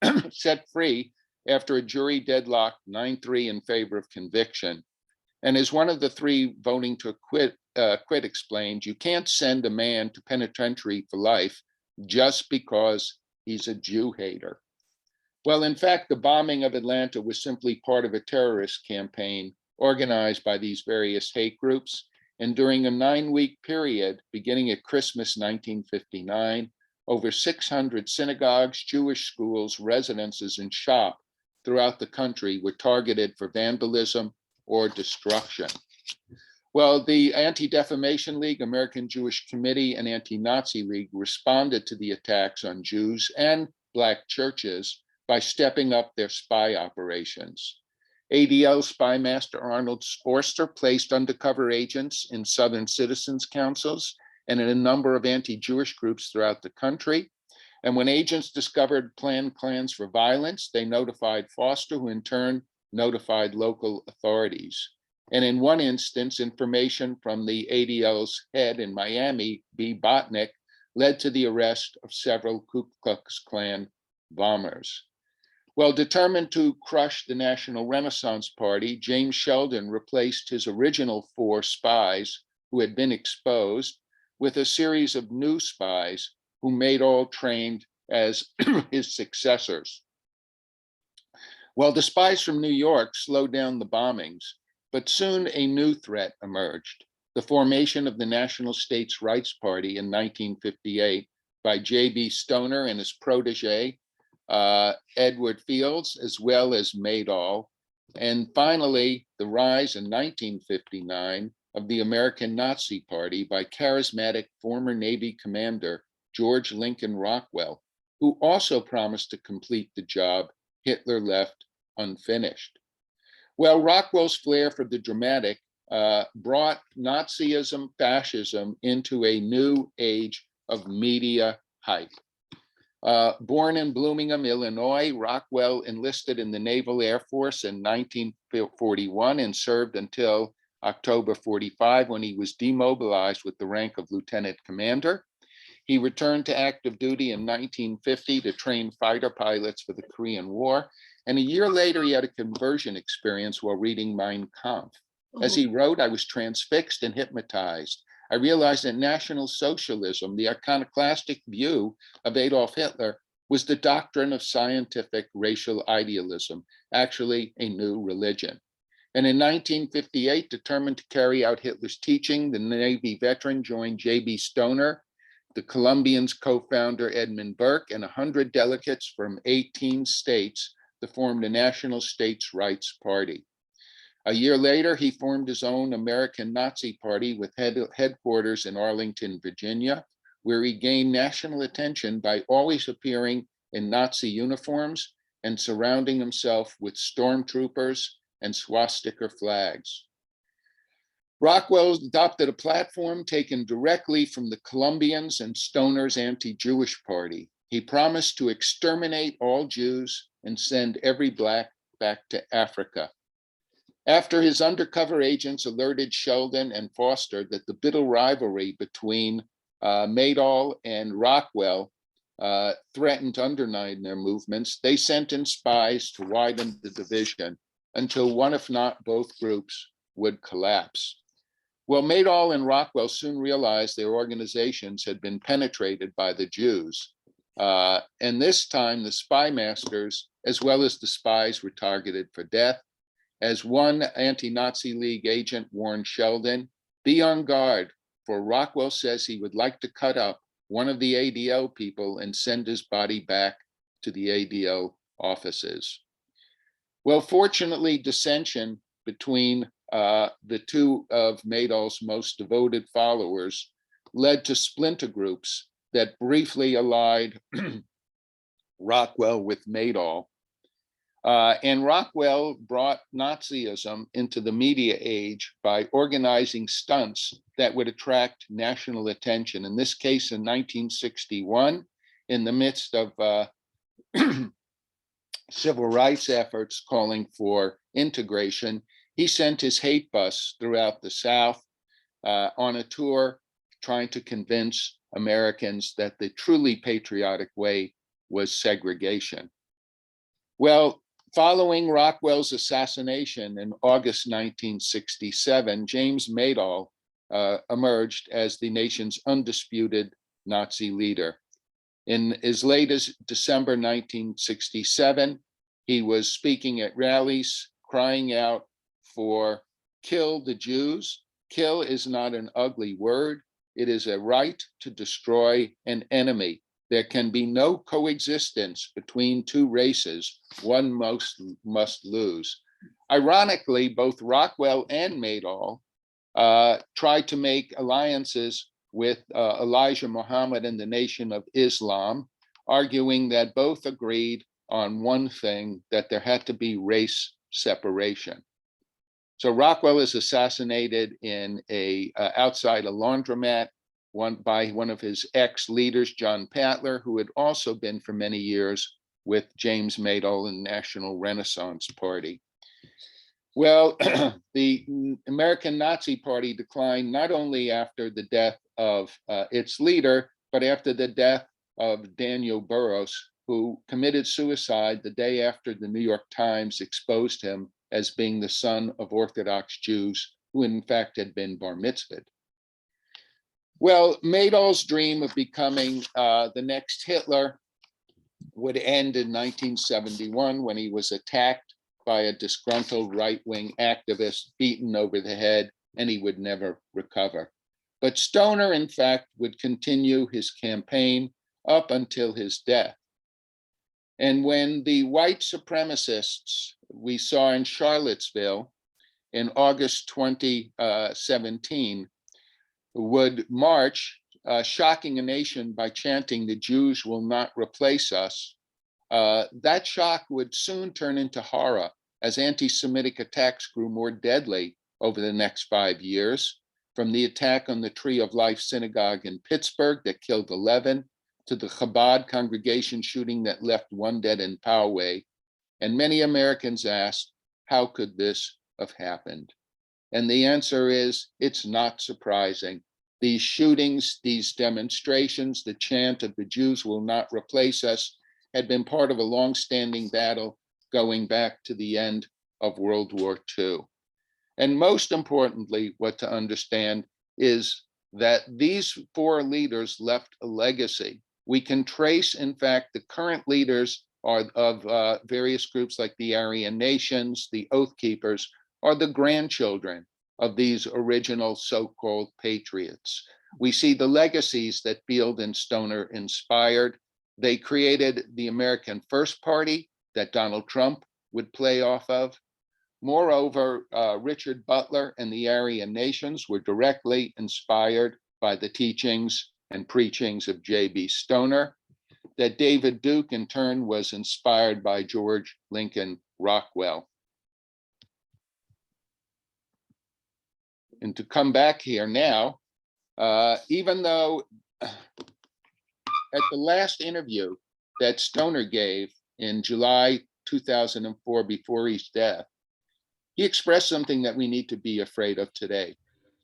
S2: after a jury deadlocked 9-3 in favor of conviction. And as one of the three voting to quit explained, you can't send a man to penitentiary for life just because he's a Jew hater. Well, in fact, the bombing of Atlanta was simply part of a terrorist campaign organized by these various hate groups. And during a 9-week period, beginning at Christmas 1959, over 600 synagogues, Jewish schools, residences, and shops throughout the country were targeted for vandalism or destruction. Well, the Anti-Defamation League, American Jewish Committee, and Anti-Nazi League responded to the attacks on Jews and Black churches by stepping up their spy operations. ADL spy master Arnold Forster placed undercover agents in Southern Citizens Councils and in a number of anti-Jewish groups throughout the country. And when agents discovered planned plans for violence, they notified Foster, who in turn notified local authorities. And in one instance, information from the ADL's head in Miami, B. Botnick, led to the arrest of several Ku Klux Klan bombers. Well, determined to crush the National Renaissance Party, James Sheldon replaced his original 4 spies who had been exposed with a series of new spies who Madoll trained as his successors. Well, the spies from New York slowed down the bombings, but soon a new threat emerged: the formation of the National States Rights Party in 1958 by J.B. Stoner and his protege, Edward Fields, as well as Madoll, and finally the rise in 1959 of the American Nazi Party by charismatic former Navy commander George Lincoln Rockwell, who also promised to complete the job Hitler left unfinished. Well, Rockwell's flair for the dramatic brought Nazism, fascism into a new age of media hype. Born in Bloomington, Illinois, Rockwell enlisted in the Naval Air Force in 1941 and served until October 45, when he was demobilized with the rank of lieutenant commander. He returned to active duty in 1950 to train fighter pilots for the Korean War. And a year later, he had a conversion experience while reading Mein Kampf. As he wrote, I was transfixed and hypnotized. I realized that National Socialism, the iconoclastic view of Adolf Hitler, was the doctrine of scientific racial idealism, actually a new religion. And in 1958, determined to carry out Hitler's teaching, the Navy veteran joined J.B. Stoner, the Columbians' co-founder Edmund Burke, and 100 delegates from 18 states to form the National States Rights Party. A year later, he formed his own American Nazi Party with headquarters in Arlington, Virginia, where he gained national attention by always appearing in Nazi uniforms and surrounding himself with stormtroopers and swastika flags. Rockwell adopted a platform taken directly from the Columbians and Stoner's anti-Jewish party. He promised to exterminate all Jews and send every Black back to Africa. After his undercover agents alerted Sheldon and Foster that the bitter rivalry between Madoll and Rockwell threatened to undermine their movements, they sent in spies to widen the division until one, if not both groups, would collapse. Well, Madoll and Rockwell soon realized their organizations had been penetrated by the Jews. And this time, the spy masters, as well as the spies, were targeted for death. As one anti-Nazi League agent warned Sheldon, "Be on guard, for Rockwell says he would like to cut up one of the ADL people and send his body back to the ADL offices." Well, fortunately, dissension between the two of Madoll's most devoted followers led to splinter groups that briefly allied Rockwell with Madoll. And Rockwell brought Nazism into the media age by organizing stunts that would attract national attention. In this case, in 1961, in the midst of civil rights efforts calling for integration, He sent his hate bus throughout the South on a tour trying to convince Americans that the truly patriotic way was segregation. Well, following Rockwell's assassination in August 1967, James Maydall emerged as the nation's undisputed Nazi leader. In as late as December 1967, he was speaking at rallies, crying out for kill the Jews. Kill is not an ugly word. It is a right to destroy an enemy. There can be no coexistence between two races. One must lose. Ironically, both Rockwell and Maydall tried to make alliances with Elijah Muhammad and the Nation of Islam, arguing that both agreed on one thing, that there had to be race separation. So Rockwell is assassinated in outside a laundromat by one of his ex-leaders, John Patler, who had also been for many years with James Maydall and the National Renaissance Party. Well, the American Nazi Party declined not only after the death of its leader, but after the death of Daniel Burroughs, who committed suicide the day after the New York Times exposed him as being the son of Orthodox Jews, who in fact had been bar mitzvahed. Well, Maydall's dream of becoming the next Hitler would end in 1971 when he was attacked by a disgruntled right-wing activist, beaten over the head, and he would never recover. But Stoner, in fact, would continue his campaign up until his death. And when the white supremacists we saw in Charlottesville in August 2017 would march, shocking a nation by chanting, "The Jews will not replace us," that shock would soon turn into horror as anti-Semitic attacks grew more deadly over the next 5 years, from the attack on the Tree of Life synagogue in Pittsburgh that killed 11, to the Chabad congregation shooting that left 1 dead in Poway. And many Americans asked, how could this have happened? And the answer is, it's not surprising. These shootings, these demonstrations, the chant of "the Jews will not replace us" had been part of a long-standing battle going back to the end of World War II. And most importantly, what to understand is that these 4 leaders left a legacy. We can trace, in fact, the current leaders are of various groups like the Aryan Nations, the Oath Keepers, are the grandchildren of these original so-called patriots. We see the legacies that Field and Stoner inspired. They created the American First Party that Donald Trump would play off of. Moreover, Richard Butler and the Aryan Nations were directly inspired by the teachings and preachings of J.B. Stoner, that David Duke in turn was inspired by George Lincoln Rockwell. And to come back here now, even though at the last interview that Stoner gave in July 2004 before his death, he expressed something that we need to be afraid of today.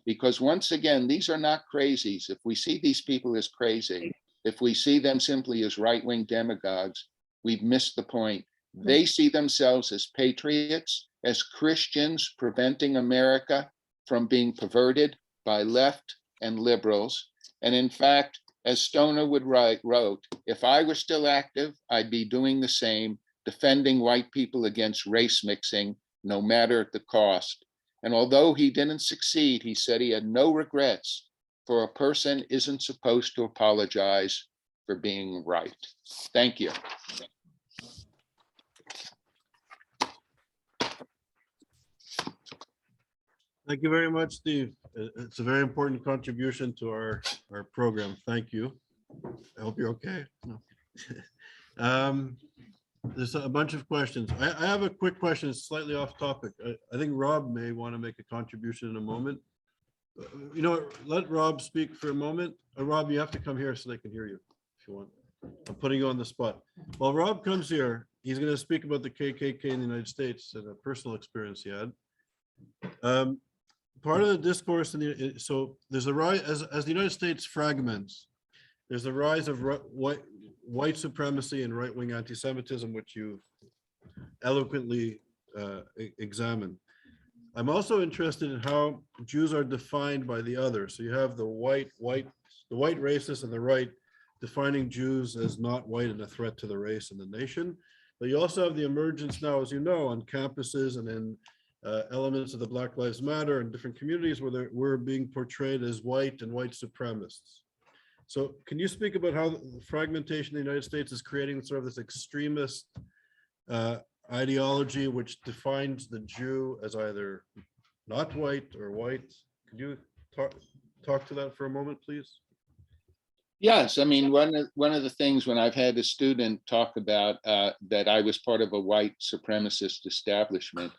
S2: Because once again, these are not crazies. If we see these people as crazy, if we see them simply as right-wing demagogues, we've missed the point. They see themselves as patriots, as Christians preventing America from being perverted by left and liberals. And in fact, as Stoner would wrote, if I were still active, I'd be doing the same, defending white people against race mixing, no matter the cost. And although he didn't succeed, he said he had no regrets, for a person isn't supposed to apologize for being right. Thank you.
S1: Thank you very much, Steve. It's a very important contribution to our program. Thank you. I hope you're okay. No. There's a bunch of questions. I have a quick question, it's slightly off topic. I think Rob may want to make a contribution in a moment. You know, let Rob speak for a moment. Rob, you have to come here so they can hear you if you want. I'm putting you on the spot. While Rob comes here, he's going to speak about the KKK in the United States and a personal experience he had. Part of the discourse so there's a rise as the United States fragments, there's a rise of white supremacy and right-wing anti-Semitism, which you eloquently examined. I'm also interested in how Jews are defined by the other. So you have the white racists and the right defining Jews as not white and a threat to the race and the nation. But you also have the emergence now, as you know, on campuses and in elements of the Black Lives Matter and different communities where we're being portrayed as white and white supremacists. So can you speak about how the fragmentation in the United States is creating sort of this extremist ideology which defines the Jew as either not white or white? Could you talk to that for a moment, please?
S2: Yes, I mean, one of the things when I've had a student talk about that I was part of a white supremacist establishment,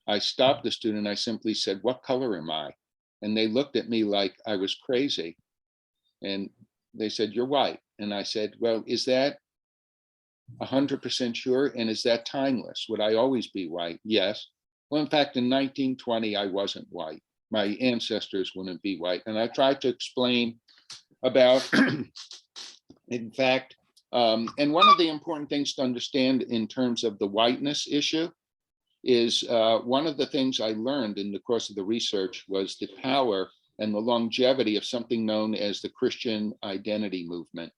S2: I stopped the student, I simply said, "What color am I?" And they looked at me like I was crazy. And they said, "You're white." And I said, "Well, is that 100% sure? And is that timeless? Would I always be white?" "Yes." "Well, in fact, in 1920, I wasn't white. My ancestors wouldn't be white." And I tried to explain about, in fact, and one of the important things to understand in terms of the whiteness issue is one of the things I learned in the course of the research was the power and the longevity of something known as the Christian identity movement.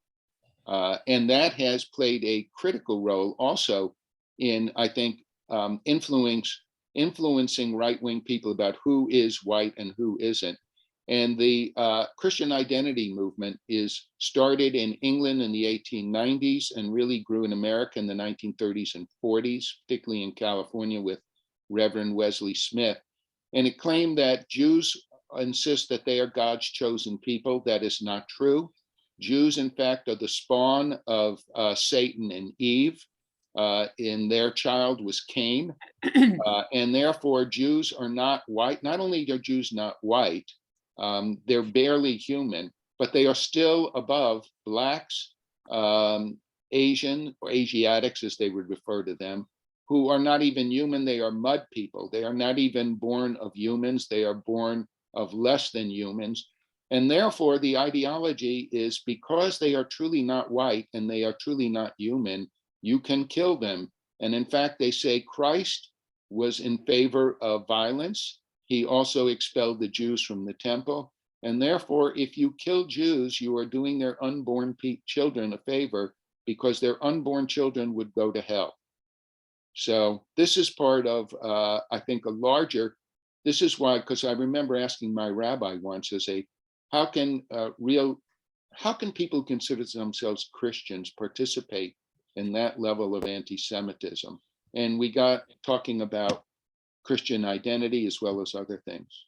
S2: And that has played a critical role also in, I think, influencing right-wing people about who is white and who isn't. And the Christian identity movement is started in England in the 1890s and really grew in America in the 1930s and 40s, particularly in California with Reverend Wesley Smith. And it claimed that Jews insist that they are God's chosen people. That is not true. Jews, in fact, are the spawn of Satan and Eve. And their child was Cain. And therefore, Jews are not white. Not only are Jews not white, they're barely human, but they are still above Blacks, Asian or Asiatics, as they would refer to them, who are not even human. They are mud people. They are not even born of humans. They are born of less than humans. And therefore, the ideology is because they are truly not white and they are truly not human, you can kill them. And in fact, they say Christ was in favor of violence. He also expelled the Jews from the temple. And therefore, if you kill Jews, you are doing their unborn children a favor because their unborn children would go to hell. So this is part of, I think, a larger, this is why, because I remember asking my rabbi once how can people who consider themselves Christians participate in that level of anti-Semitism? And we got talking about Christian identity as well as other things.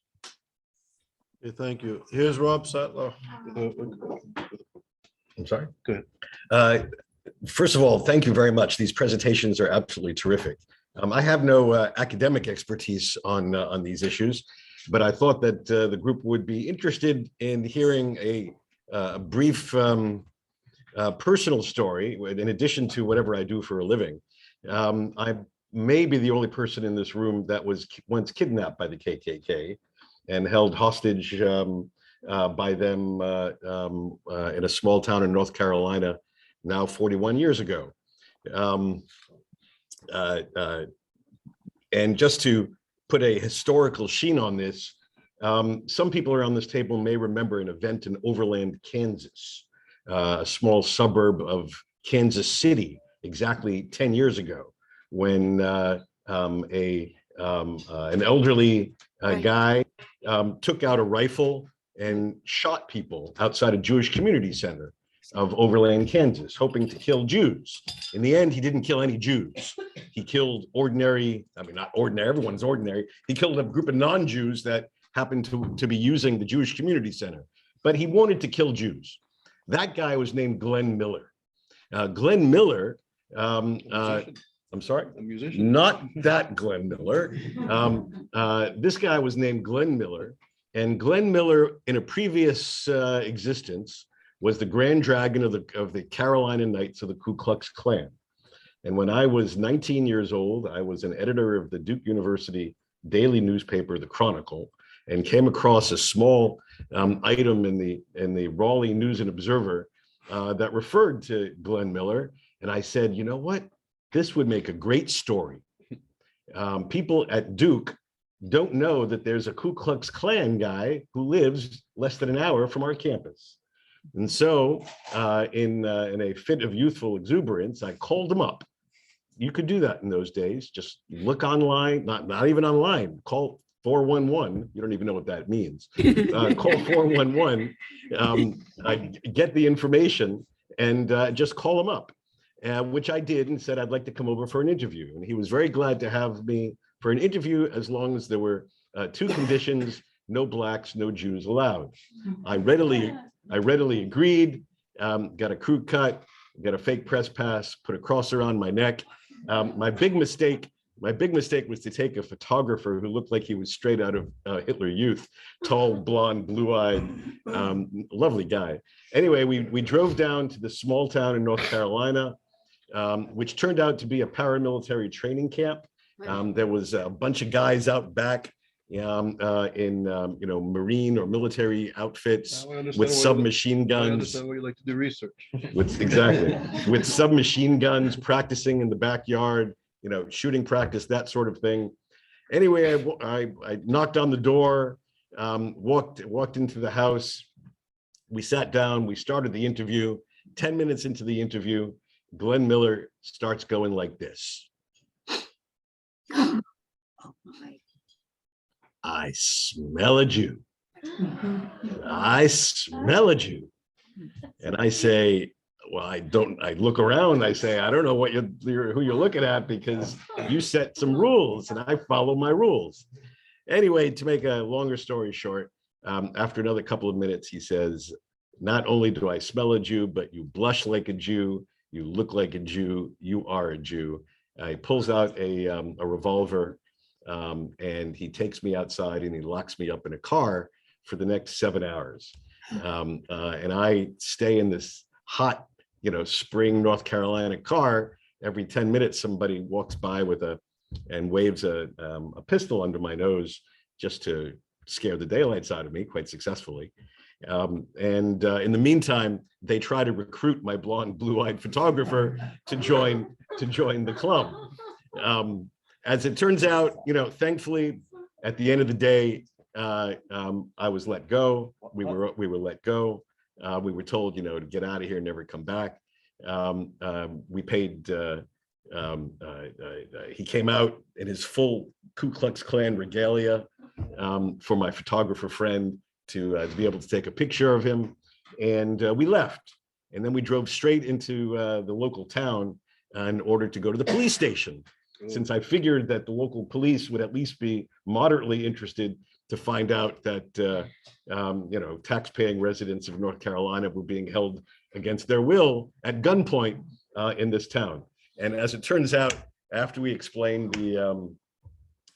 S1: Okay, thank you. Here's Rob Sattler.
S5: I'm sorry.
S1: Go ahead.
S5: First of all, thank you very much. These presentations are absolutely terrific. I have no academic expertise on these issues, but I thought that the group would be interested in hearing a brief personal story, in addition to whatever I do for a living. I may be the only person in this room that was once kidnapped by the KKK and held hostage by them in a small town in North Carolina now 41 years ago. And just to put a historical sheen on this, some people around this table may remember an event in Overland, Kansas, a small suburb of Kansas City, exactly 10 years ago, when an elderly guy took out a rifle and shot people outside a Jewish community center of Overland, Kansas, hoping to kill Jews. In the end, he didn't kill any Jews. He killed ordinary, I mean, not ordinary, everyone's ordinary. He killed a group of non-Jews that happened to be using the Jewish community center, but he wanted to kill Jews. That guy was named Glenn Miller. Glenn Miller, I'm sorry?
S1: A musician?
S5: Not that Glenn Miller. This guy was named Glenn Miller, and Glenn Miller in a previous existence was the Grand Dragon of the Carolina Knights of the Ku Klux Klan. And when I was 19 years old, I was an editor of the Duke University daily newspaper, the Chronicle, and came across a small item in the Raleigh News and Observer that referred to Glenn Miller. And I said, you know what? This would make a great story. People at Duke don't know that there's a Ku Klux Klan guy who lives less than an hour from our campus. And so in a fit of youthful exuberance, I called him up. You could do that in those days. Just look online, not even online, call 411. You don't even know what that means. Call 411, get the information, and just call him up, which I did, and said I'd like to come over for an interview. And he was very glad to have me for an interview, as long as there were two conditions: no blacks, no Jews allowed. I readily agreed, got a crew cut, got a fake press pass, put a cross around my neck. My big mistake was to take a photographer who looked like he was straight out of Hitler Youth, tall, blonde, blue-eyed, lovely guy. Anyway, we drove down to the small town in North Carolina, which turned out to be a paramilitary training camp. There was a bunch of guys out back in Marine or military outfits with submachine guns.
S1: I understand why you like to do research.
S5: With submachine guns, practicing in the backyard, shooting practice, that sort of thing. Anyway, I knocked on the door, walked into the house. We sat down, we started the interview. 10 minutes into the interview, Glenn Miller starts going like this.
S4: Oh my.
S5: I smell a Jew. I smell a Jew. And I say, well, I look around, I say, I don't know who you're looking at, because you set some rules and I follow my rules. Anyway, to make a longer story short, after another couple of minutes, he says, not only do I smell a Jew, but you blush like a Jew, you look like a Jew, you are a Jew. He pulls out a revolver, and he takes me outside and he locks me up in a car for the next 7 hours. And I stay in this hot, spring North Carolina car. Every 10 minutes, somebody walks by and waves a pistol under my nose, just to scare the daylights out of me, quite successfully. In the meantime, they try to recruit my blonde, blue-eyed photographer to join the club. As it turns out, thankfully, at the end of the day, I was let go. We were let go. We were told, to get out of here, never come back. We paid. He came out in his full Ku Klux Klan regalia for my photographer friend to be able to take a picture of him, and we left. And then we drove straight into the local town in order to go to the police station, since I figured that the local police would at least be moderately interested to find out that tax-paying residents of North Carolina were being held against their will at gunpoint in this town. And as it turns out, after we explained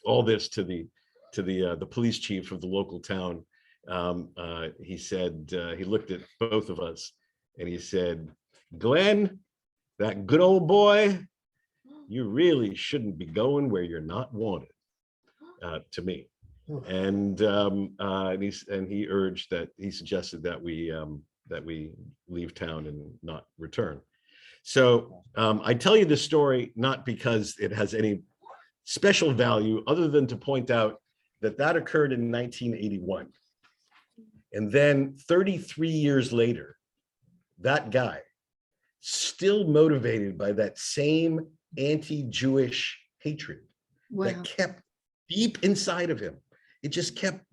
S5: all this to the police chief of the local town, he said, he looked at both of us and he said, "Glenn, that good old boy, you really shouldn't be going where you're not wanted," to me. And he urged that, he suggested that we leave town and not return. So I tell you this story not because it has any special value, other than to point out that occurred in 1981. And then 33 years later, that guy, still motivated by that same anti-Jewish hatred that kept deep inside of him. It just kept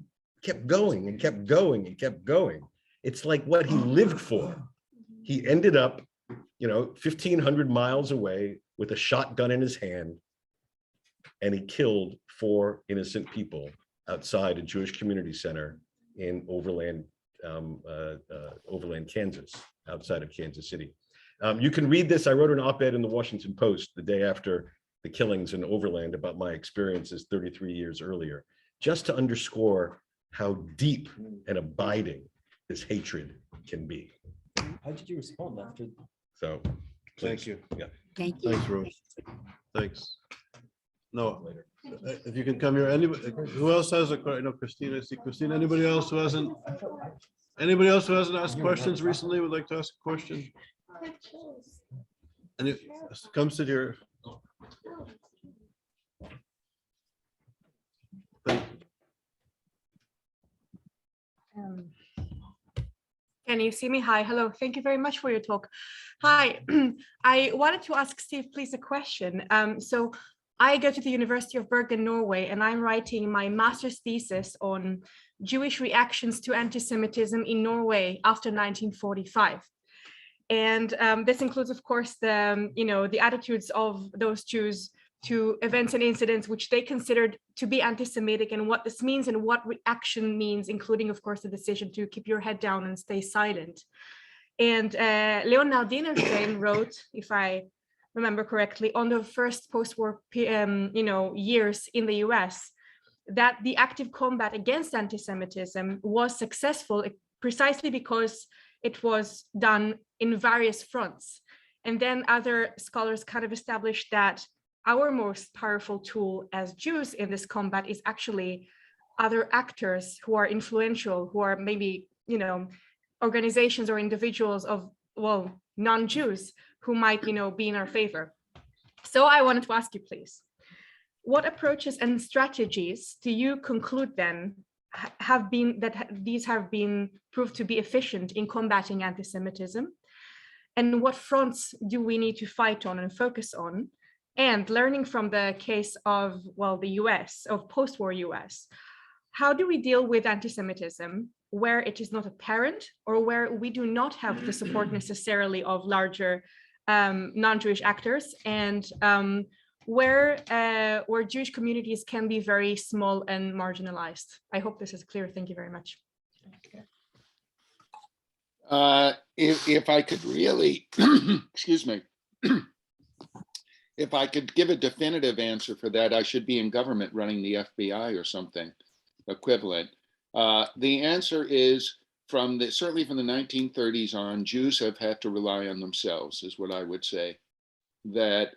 S5: going and kept going and kept going. It's like what he lived for. He ended up, 1,500 miles away with a shotgun in his hand, and he killed 4 innocent people outside a Jewish community center in Overland, Kansas, outside of Kansas City. You can read this. I wrote an op-ed in the Washington Post the day after the killings in Overland about my experiences 33 years earlier, just to underscore how deep and abiding this hatred can be.
S6: How did you respond after?
S5: So,
S1: Thank you.
S5: Yeah.
S4: Thank you.
S1: Thanks, Rose. Thanks. No, if you can come here, anybody, who else has a, no, Christina, I see Christina, anybody else who hasn't asked questions recently would like to ask a question? And it comes to your. Thank you.
S7: Can you see me? Hi, hello. Thank you very much for your talk. Hi, I wanted to ask Steve, please, a question. So I go to the University of Bergen, Norway, and I'm writing my master's thesis on Jewish reactions to anti-Semitism in Norway after 1945. And this includes, of course, the attitudes of those Jews to events and incidents which they considered to be anti-Semitic, and what this means and what reaction means, including, of course, the decision to keep your head down and stay silent. And Leonard Dinerstein wrote, if I remember correctly, on the first post-war years in the US, that the active combat against anti-Semitism was successful precisely because it was done in various fronts. And then other scholars kind of established that our most powerful tool as Jews in this combat is actually other actors who are influential, who are maybe, organizations or individuals of, well, non-Jews who might, be in our favor. So I wanted to ask you, please, what approaches and strategies do you conclude then have been proved to be efficient in combating anti-Semitism? And what fronts do we need to fight on and focus on? And learning from the case of, well, the US, of post-war US, how do we deal with anti-Semitism where it is not apparent or where we do not have the support necessarily of larger non-Jewish actors, and where Jewish communities can be very small and marginalized? I hope this is clear. Thank you very much.
S2: If I could really, excuse me, if I could give a definitive answer for that, I should be in government running the FBI or something equivalent. The answer is certainly from the 1930s on, Jews have had to rely on themselves, is what I would say. That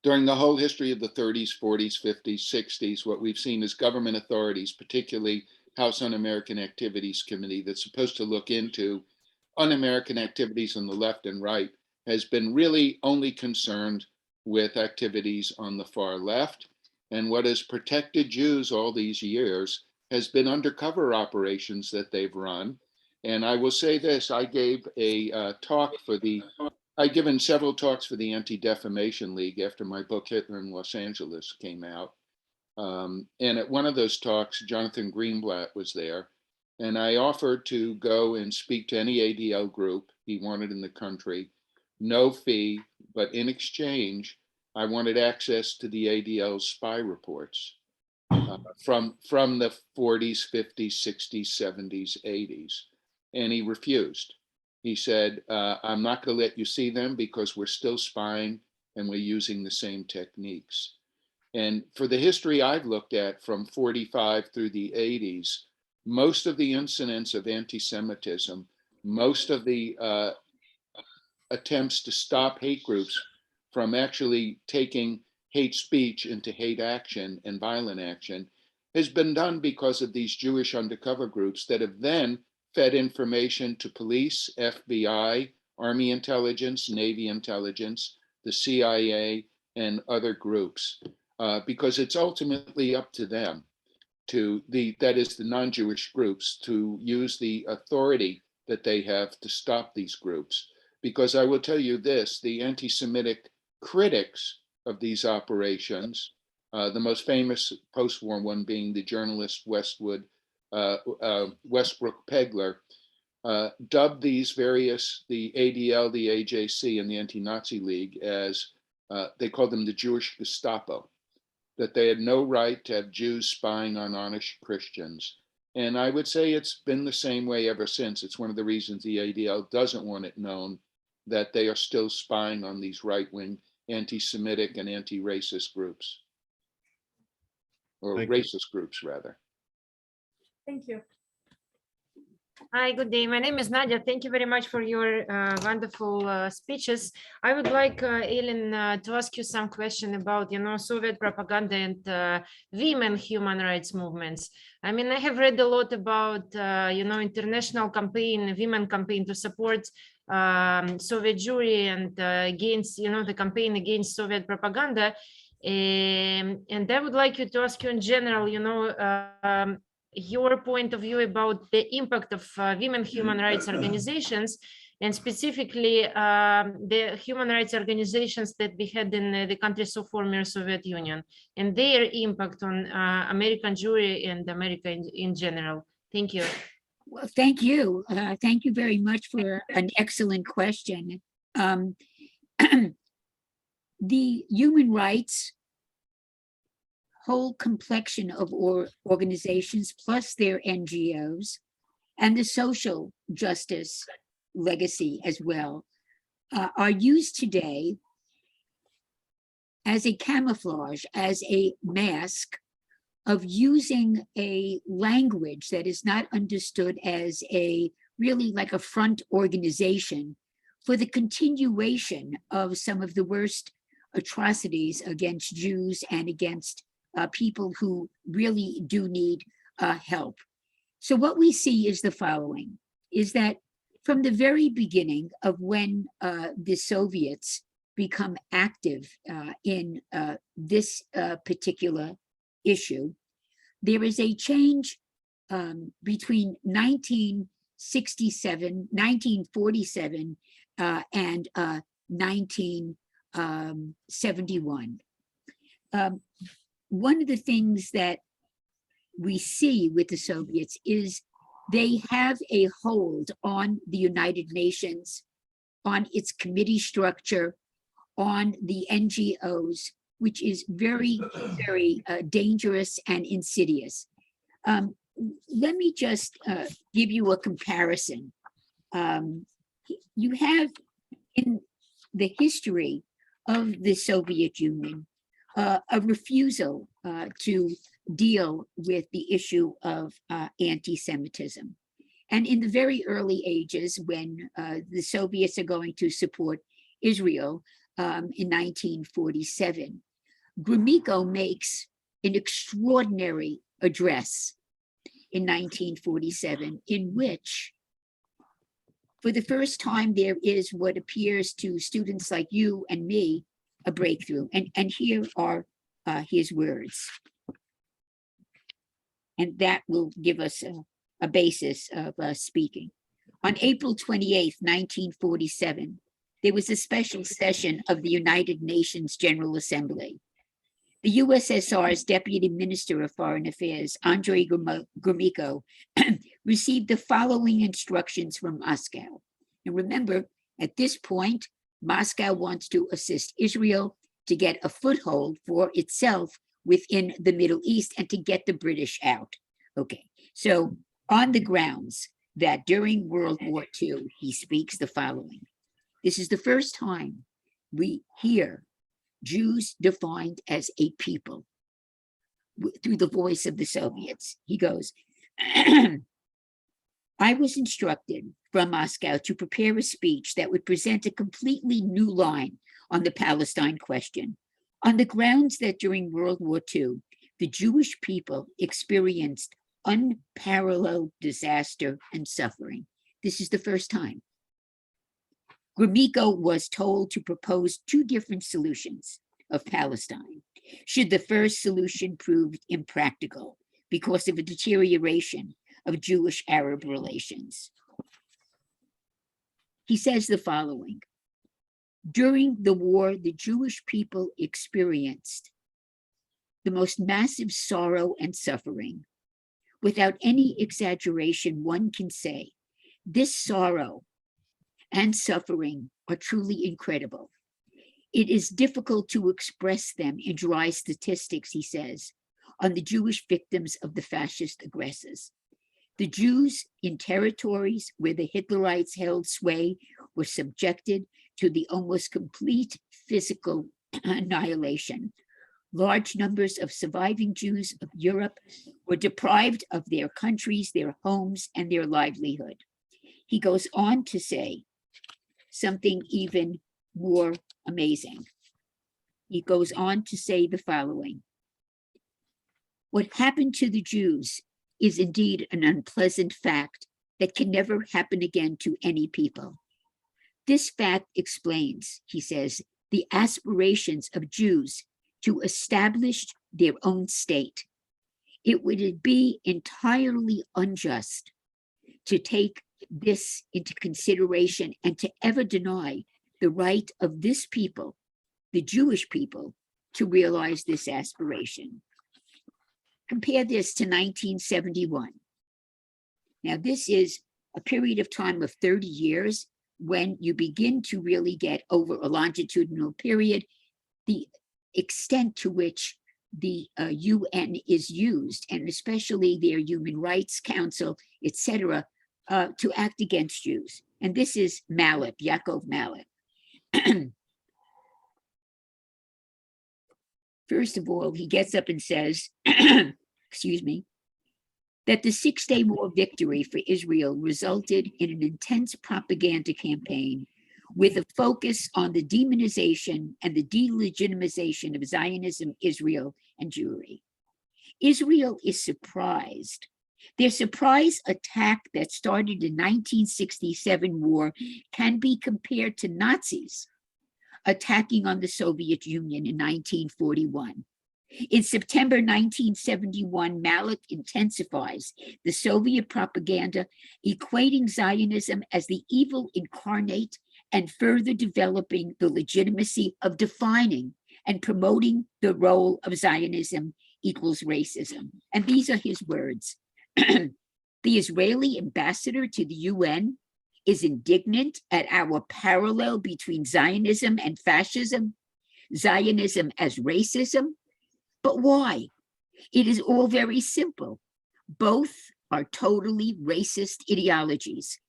S2: during the whole history of the 30s, 40s, 50s, 60s, what we've seen is government authorities, particularly House Un-American Activities Committee, that's supposed to look into un-American activities on the left and right, has been really only concerned with activities on the far left. And what has protected Jews all these years has been undercover operations that they've run. And I will say this, I gave a talk I've given several talks for the Anti-Defamation League after my book Hitler in Los Angeles came out. And at one of those talks, Jonathan Greenblatt was there. And I offered to go and speak to any ADL group he wanted in the country, no fee, but in exchange, I wanted access to the ADL's spy reports from the 40s, 50s, 60s, 70s, 80s. And he refused. He said, I'm not going to let you see them because we're still spying and we're using the same techniques. And for the history I've looked at from 45 through the 80s, most of the incidents of anti-Semitism, most of the attempts to stop hate groups from actually taking hate speech into hate action and violent action has been done because of these Jewish undercover groups that have then fed information to police, FBI, Army intelligence, Navy intelligence, the CIA, and other groups, because it's ultimately up to them, that is the non-Jewish groups, to use the authority that they have to stop these groups. Because I will tell you this, the anti-Semitic critics of these operations, the most famous post-war one being the journalist Westbrook Pegler, dubbed these various, the ADL, the AJC, and the Anti-Nazi League as, they called them the Jewish Gestapo, that they had no right to have Jews spying on honest Christians. And I would say it's been the same way ever since. It's one of the reasons the ADL doesn't want it known that they are still spying on these right-wing anti-Semitic and anti-racist groups, or racist groups rather.
S7: Thank you.
S8: Hi, good day. My name is Nadia. Thank you very much for your wonderful speeches. I would like, Ellen, to ask you some question about, Soviet propaganda and women human rights movements. I mean, I have read a lot about, international campaign, women campaign to support Soviet Jewry and against, the campaign against Soviet propaganda. And I would like you to ask you in general, your point of view about the impact of women human rights organizations, and specifically the human rights organizations that we had in the countries of former Soviet Union and their impact on American Jewry and America in general. Thank you.
S4: Well, thank you. Thank you very much for an excellent question. The human rights whole complexion of organizations plus their NGOs and the social justice legacy as well are used today as a camouflage, as a mask of using a language that is not understood as a really like a front organization for the continuation of some of the worst atrocities against Jews and against people who really do need help. So what we see is the following, is that from the very beginning of when the Soviets become active in this particular issue, there is a change between 1947 and 1971. One of the things that we see with the Soviets is they have a hold on the United Nations, on its committee structure, on the NGOs, which is very, very dangerous and insidious. Let me just give you a comparison. You have in the history of the Soviet Union a refusal to deal with the issue of anti-Semitism. And in the very early ages, when the Soviets are going to support Israel in 1947, Gromyko makes an extraordinary address in 1947, in which, for the first time, there is what appears to students like you and me a breakthrough. And here are his words. And that will give us a basis of speaking. On April 28th, 1947, there was a special session of the United Nations General Assembly. The USSR's Deputy Minister of Foreign Affairs, Andrei Gromyko, received the following instructions from Moscow. And remember, at this point, Moscow wants to assist Israel to get a foothold for itself within the Middle East and to get the British out. Okay, so on the grounds that during World War II, he speaks the following. This is the first time we hear Jews defined as a people through the voice of the Soviets. He goes, I was instructed from Moscow to prepare a speech that would present a completely new line on the Palestine question, on the grounds that during World War II, the Jewish people experienced unparalleled disaster and suffering. This is the first time. Gromyko was told to propose two different solutions of Palestine. Should the first solution prove impractical because of a deterioration of Jewish-Arab relations? He says the following. During the war, the Jewish people experienced the most massive sorrow and suffering. Without any exaggeration, one can say this sorrow and suffering are truly incredible. It is difficult to express them in dry statistics, he says, on the Jewish victims of the fascist aggressors. The Jews in territories where the Hitlerites held sway were subjected to the almost complete physical annihilation. Large numbers of surviving Jews of Europe were deprived of their countries, their homes, and their livelihood. He goes on to say something even more amazing. He goes on to say the following. What happened to the Jews is indeed an unpleasant fact that can never happen again to any people. This fact explains, he says, the aspirations of Jews to establish their own state. It would be entirely unjust to take this into consideration and to ever deny the right of this people, the Jewish people, to realize this aspiration. Compare this to 1971. Now, this is a period of time of 30 years when you begin to really get over a longitudinal period, the extent to which the UN is used, and especially their Human Rights Council, etc., to act against Jews. And this is Malik, Yaakov Malik. First of all, he gets up and says, excuse me, that the Six-Day War victory for Israel resulted in an intense propaganda campaign with a focus on the demonization and the delegitimization of Zionism, Israel, and Jewry. Israel is surprised. Their surprise attack that started in 1967 war can be compared to Nazis attacking on the Soviet Union in 1941. In September 1971, Malik intensifies the Soviet propaganda, equating Zionism as the evil incarnate and further developing the legitimacy of defining and promoting the role of Zionism equals racism. And these are his words. The Israeli ambassador to the UN is indignant at our parallel between Zionism and fascism, Zionism as racism. But why? It is all very simple. Both are totally racist ideologies.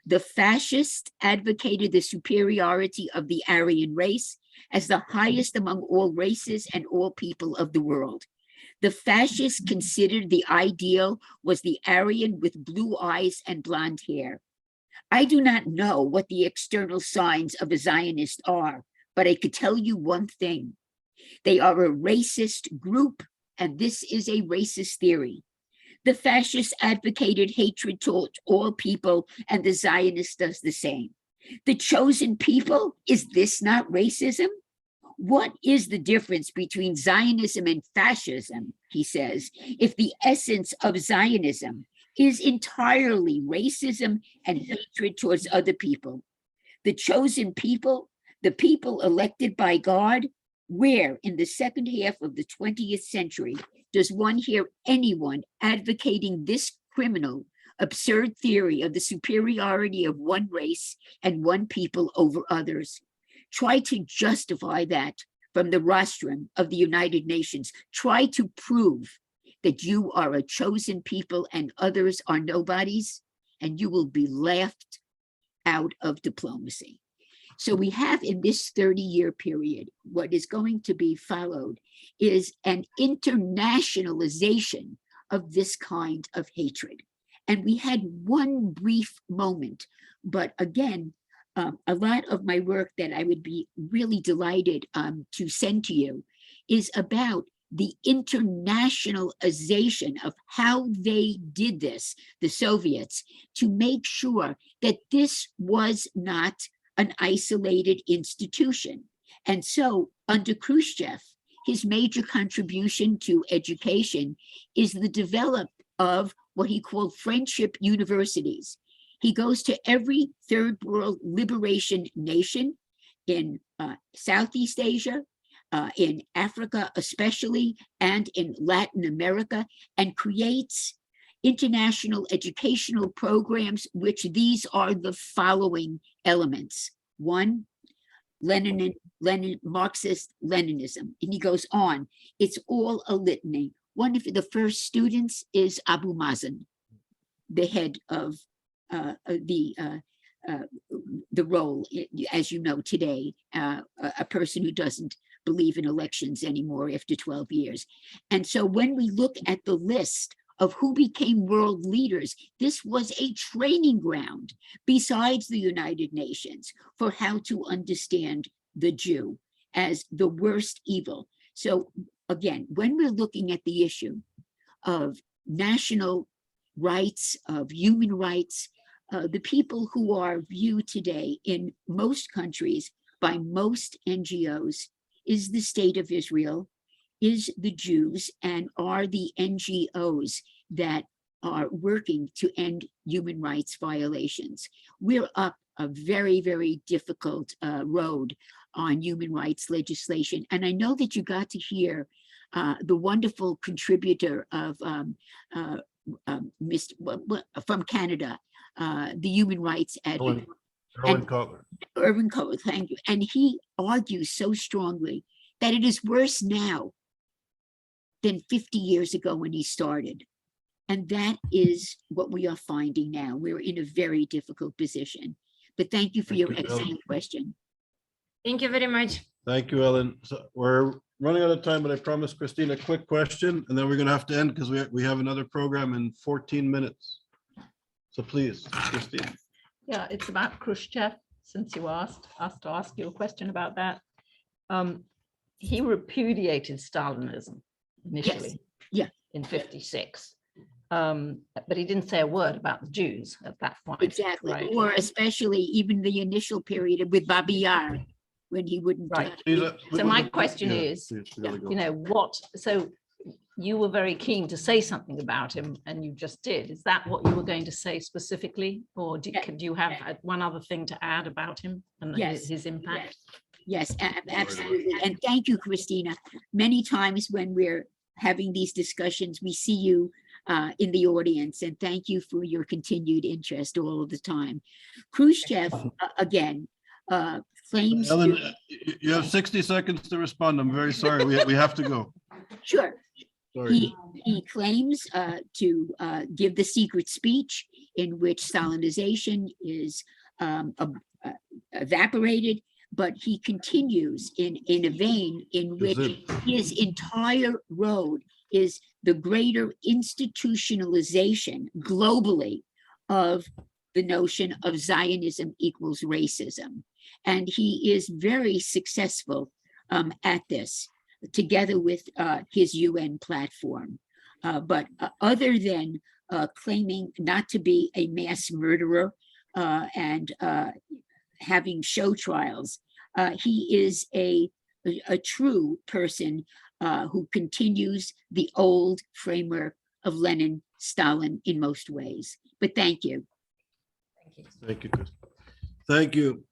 S4: The fascists advocated the superiority of the Aryan race as the highest among all races and all people of the world. The fascists considered the ideal was the Aryan with blue eyes and blonde hair. I do not know what the external signs of a Zionist are, but I could tell you one thing. They are a racist group, and this is a racist theory. The fascists advocated hatred toward all people, and the Zionist does the same. The chosen people, is this not racism? What is the difference between Zionism and fascism, he says, if the essence of Zionism is entirely racism and hatred towards other people? The chosen people, the people elected by God, where in the second half of the 20th century does one hear anyone advocating this criminal, absurd theory of the superiority of one race and one people over others? Try to justify that from the rostrum of the United Nations. Try to prove that you are a chosen people and others are nobodies, and you will be laughed out of diplomacy. So we have in this 30-year period, what is going to be followed is an internationalization of this kind of hatred. And we had one brief moment, but again, a lot of my work that I would be really delighted to send to you is about the internationalization of how they did this, the Soviets, to make sure that this was not an isolated institution. And so under Khrushchev, his major contribution to education is the development of what he called friendship universities. He goes to every third world liberation nation in Southeast Asia, in Africa especially, and in Latin America, and creates international educational programs, which these are the following elements. One, Marxist Leninism. And he goes on, it's all a litany. One of the first students is Abu Mazen, the head of the the role, as you know today, a person who doesn't believe in elections anymore after 12 years. And so when we look at the list of who became world leaders, this was a training ground besides the United Nations for how to understand the Jew as the worst evil. So again, when we're looking at the issue of national rights, of human rights, the people who are viewed today in most countries by most NGOs is the state of Israel, is the Jews, and are the NGOs that are working to end human rights violations. We're up a very, very difficult road on human rights legislation. And I know that you got to hear the wonderful contributor of from Canada, the human rights advocate,
S1: Erwin Kotler.
S4: Irvin Coe, thank you. And he argues so strongly that it is worse now than 50 years ago when he started. And that is what we are finding now. We're in a very difficult position. But thank you for your excellent question.
S8: Thank you very much.
S1: Thank you, Ellen. So we're running out of time, but I promised Christine a quick question, and then we're going to have to end because we have another program in 14 minutes. So please, Christine.
S9: Yeah, it's about Khrushchev, since you asked us to ask you a question about that. He repudiated Stalinism initially.
S4: Yeah.
S9: In 56. But he didn't say a word about the Jews at that point.
S4: Exactly.
S9: Right.
S4: Or especially even the initial period with Babi Yar, when he wouldn't.
S9: Right.
S1: So
S9: my question is, you know, what, so you were very keen to say something about him and you just did. Is that what you were going to say specifically? Or do you have one other thing to add about him and his impact?
S4: Yes, absolutely. And thank you, Christina. Many times when we're having these discussions, we see you in the audience, and thank you for your continued interest all of the time. Khrushchev, again, claims.
S1: Ellen, you have 60 seconds to respond. I'm very sorry. We have to go.
S4: Sure.
S1: Sorry.
S4: He claims to give the secret speech in which Stalinization is evaporated, but he continues in a vein in which his entire road is the greater institutionalization globally of the notion of Zionism equals racism. And he is very successful at this, together with his UN platform. But other than claiming not to be a mass murderer and having show trials, he is a true person who continues the old framework of Lenin, Stalin in most ways. But thank you.
S1: Thank you, Chris. Thank you.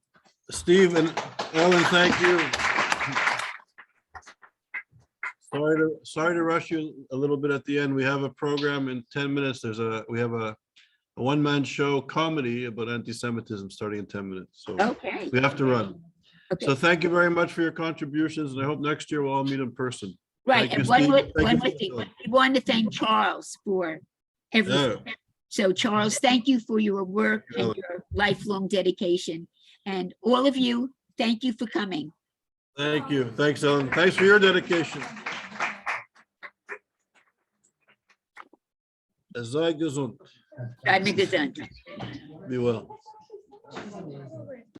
S1: Steve and Ellen, thank you. Sorry to rush you a little bit at the end. We have a program in 10 minutes. We have a one-man show comedy about anti-Semitism starting in 10 minutes. So
S4: Okay.
S1: we have to run.
S4: Okay.
S1: So thank you very much for your contributions, and I hope next year we'll all meet in person.
S4: Right,
S1: Thank
S4: and
S1: you,
S4: one
S1: Steve.
S4: more
S1: Thank you for
S4: thing,
S1: coming.
S4: we want to thank Charles for everything.
S1: Yeah.
S4: So Charles, thank you for your work and
S1: Yeah.
S4: your lifelong dedication. And all of you, thank you for coming.
S1: Thank you. Thanks, Ellen. Thanks for your dedication. Sei gesund.
S4: Bleiben wir gesund.
S1: Be well.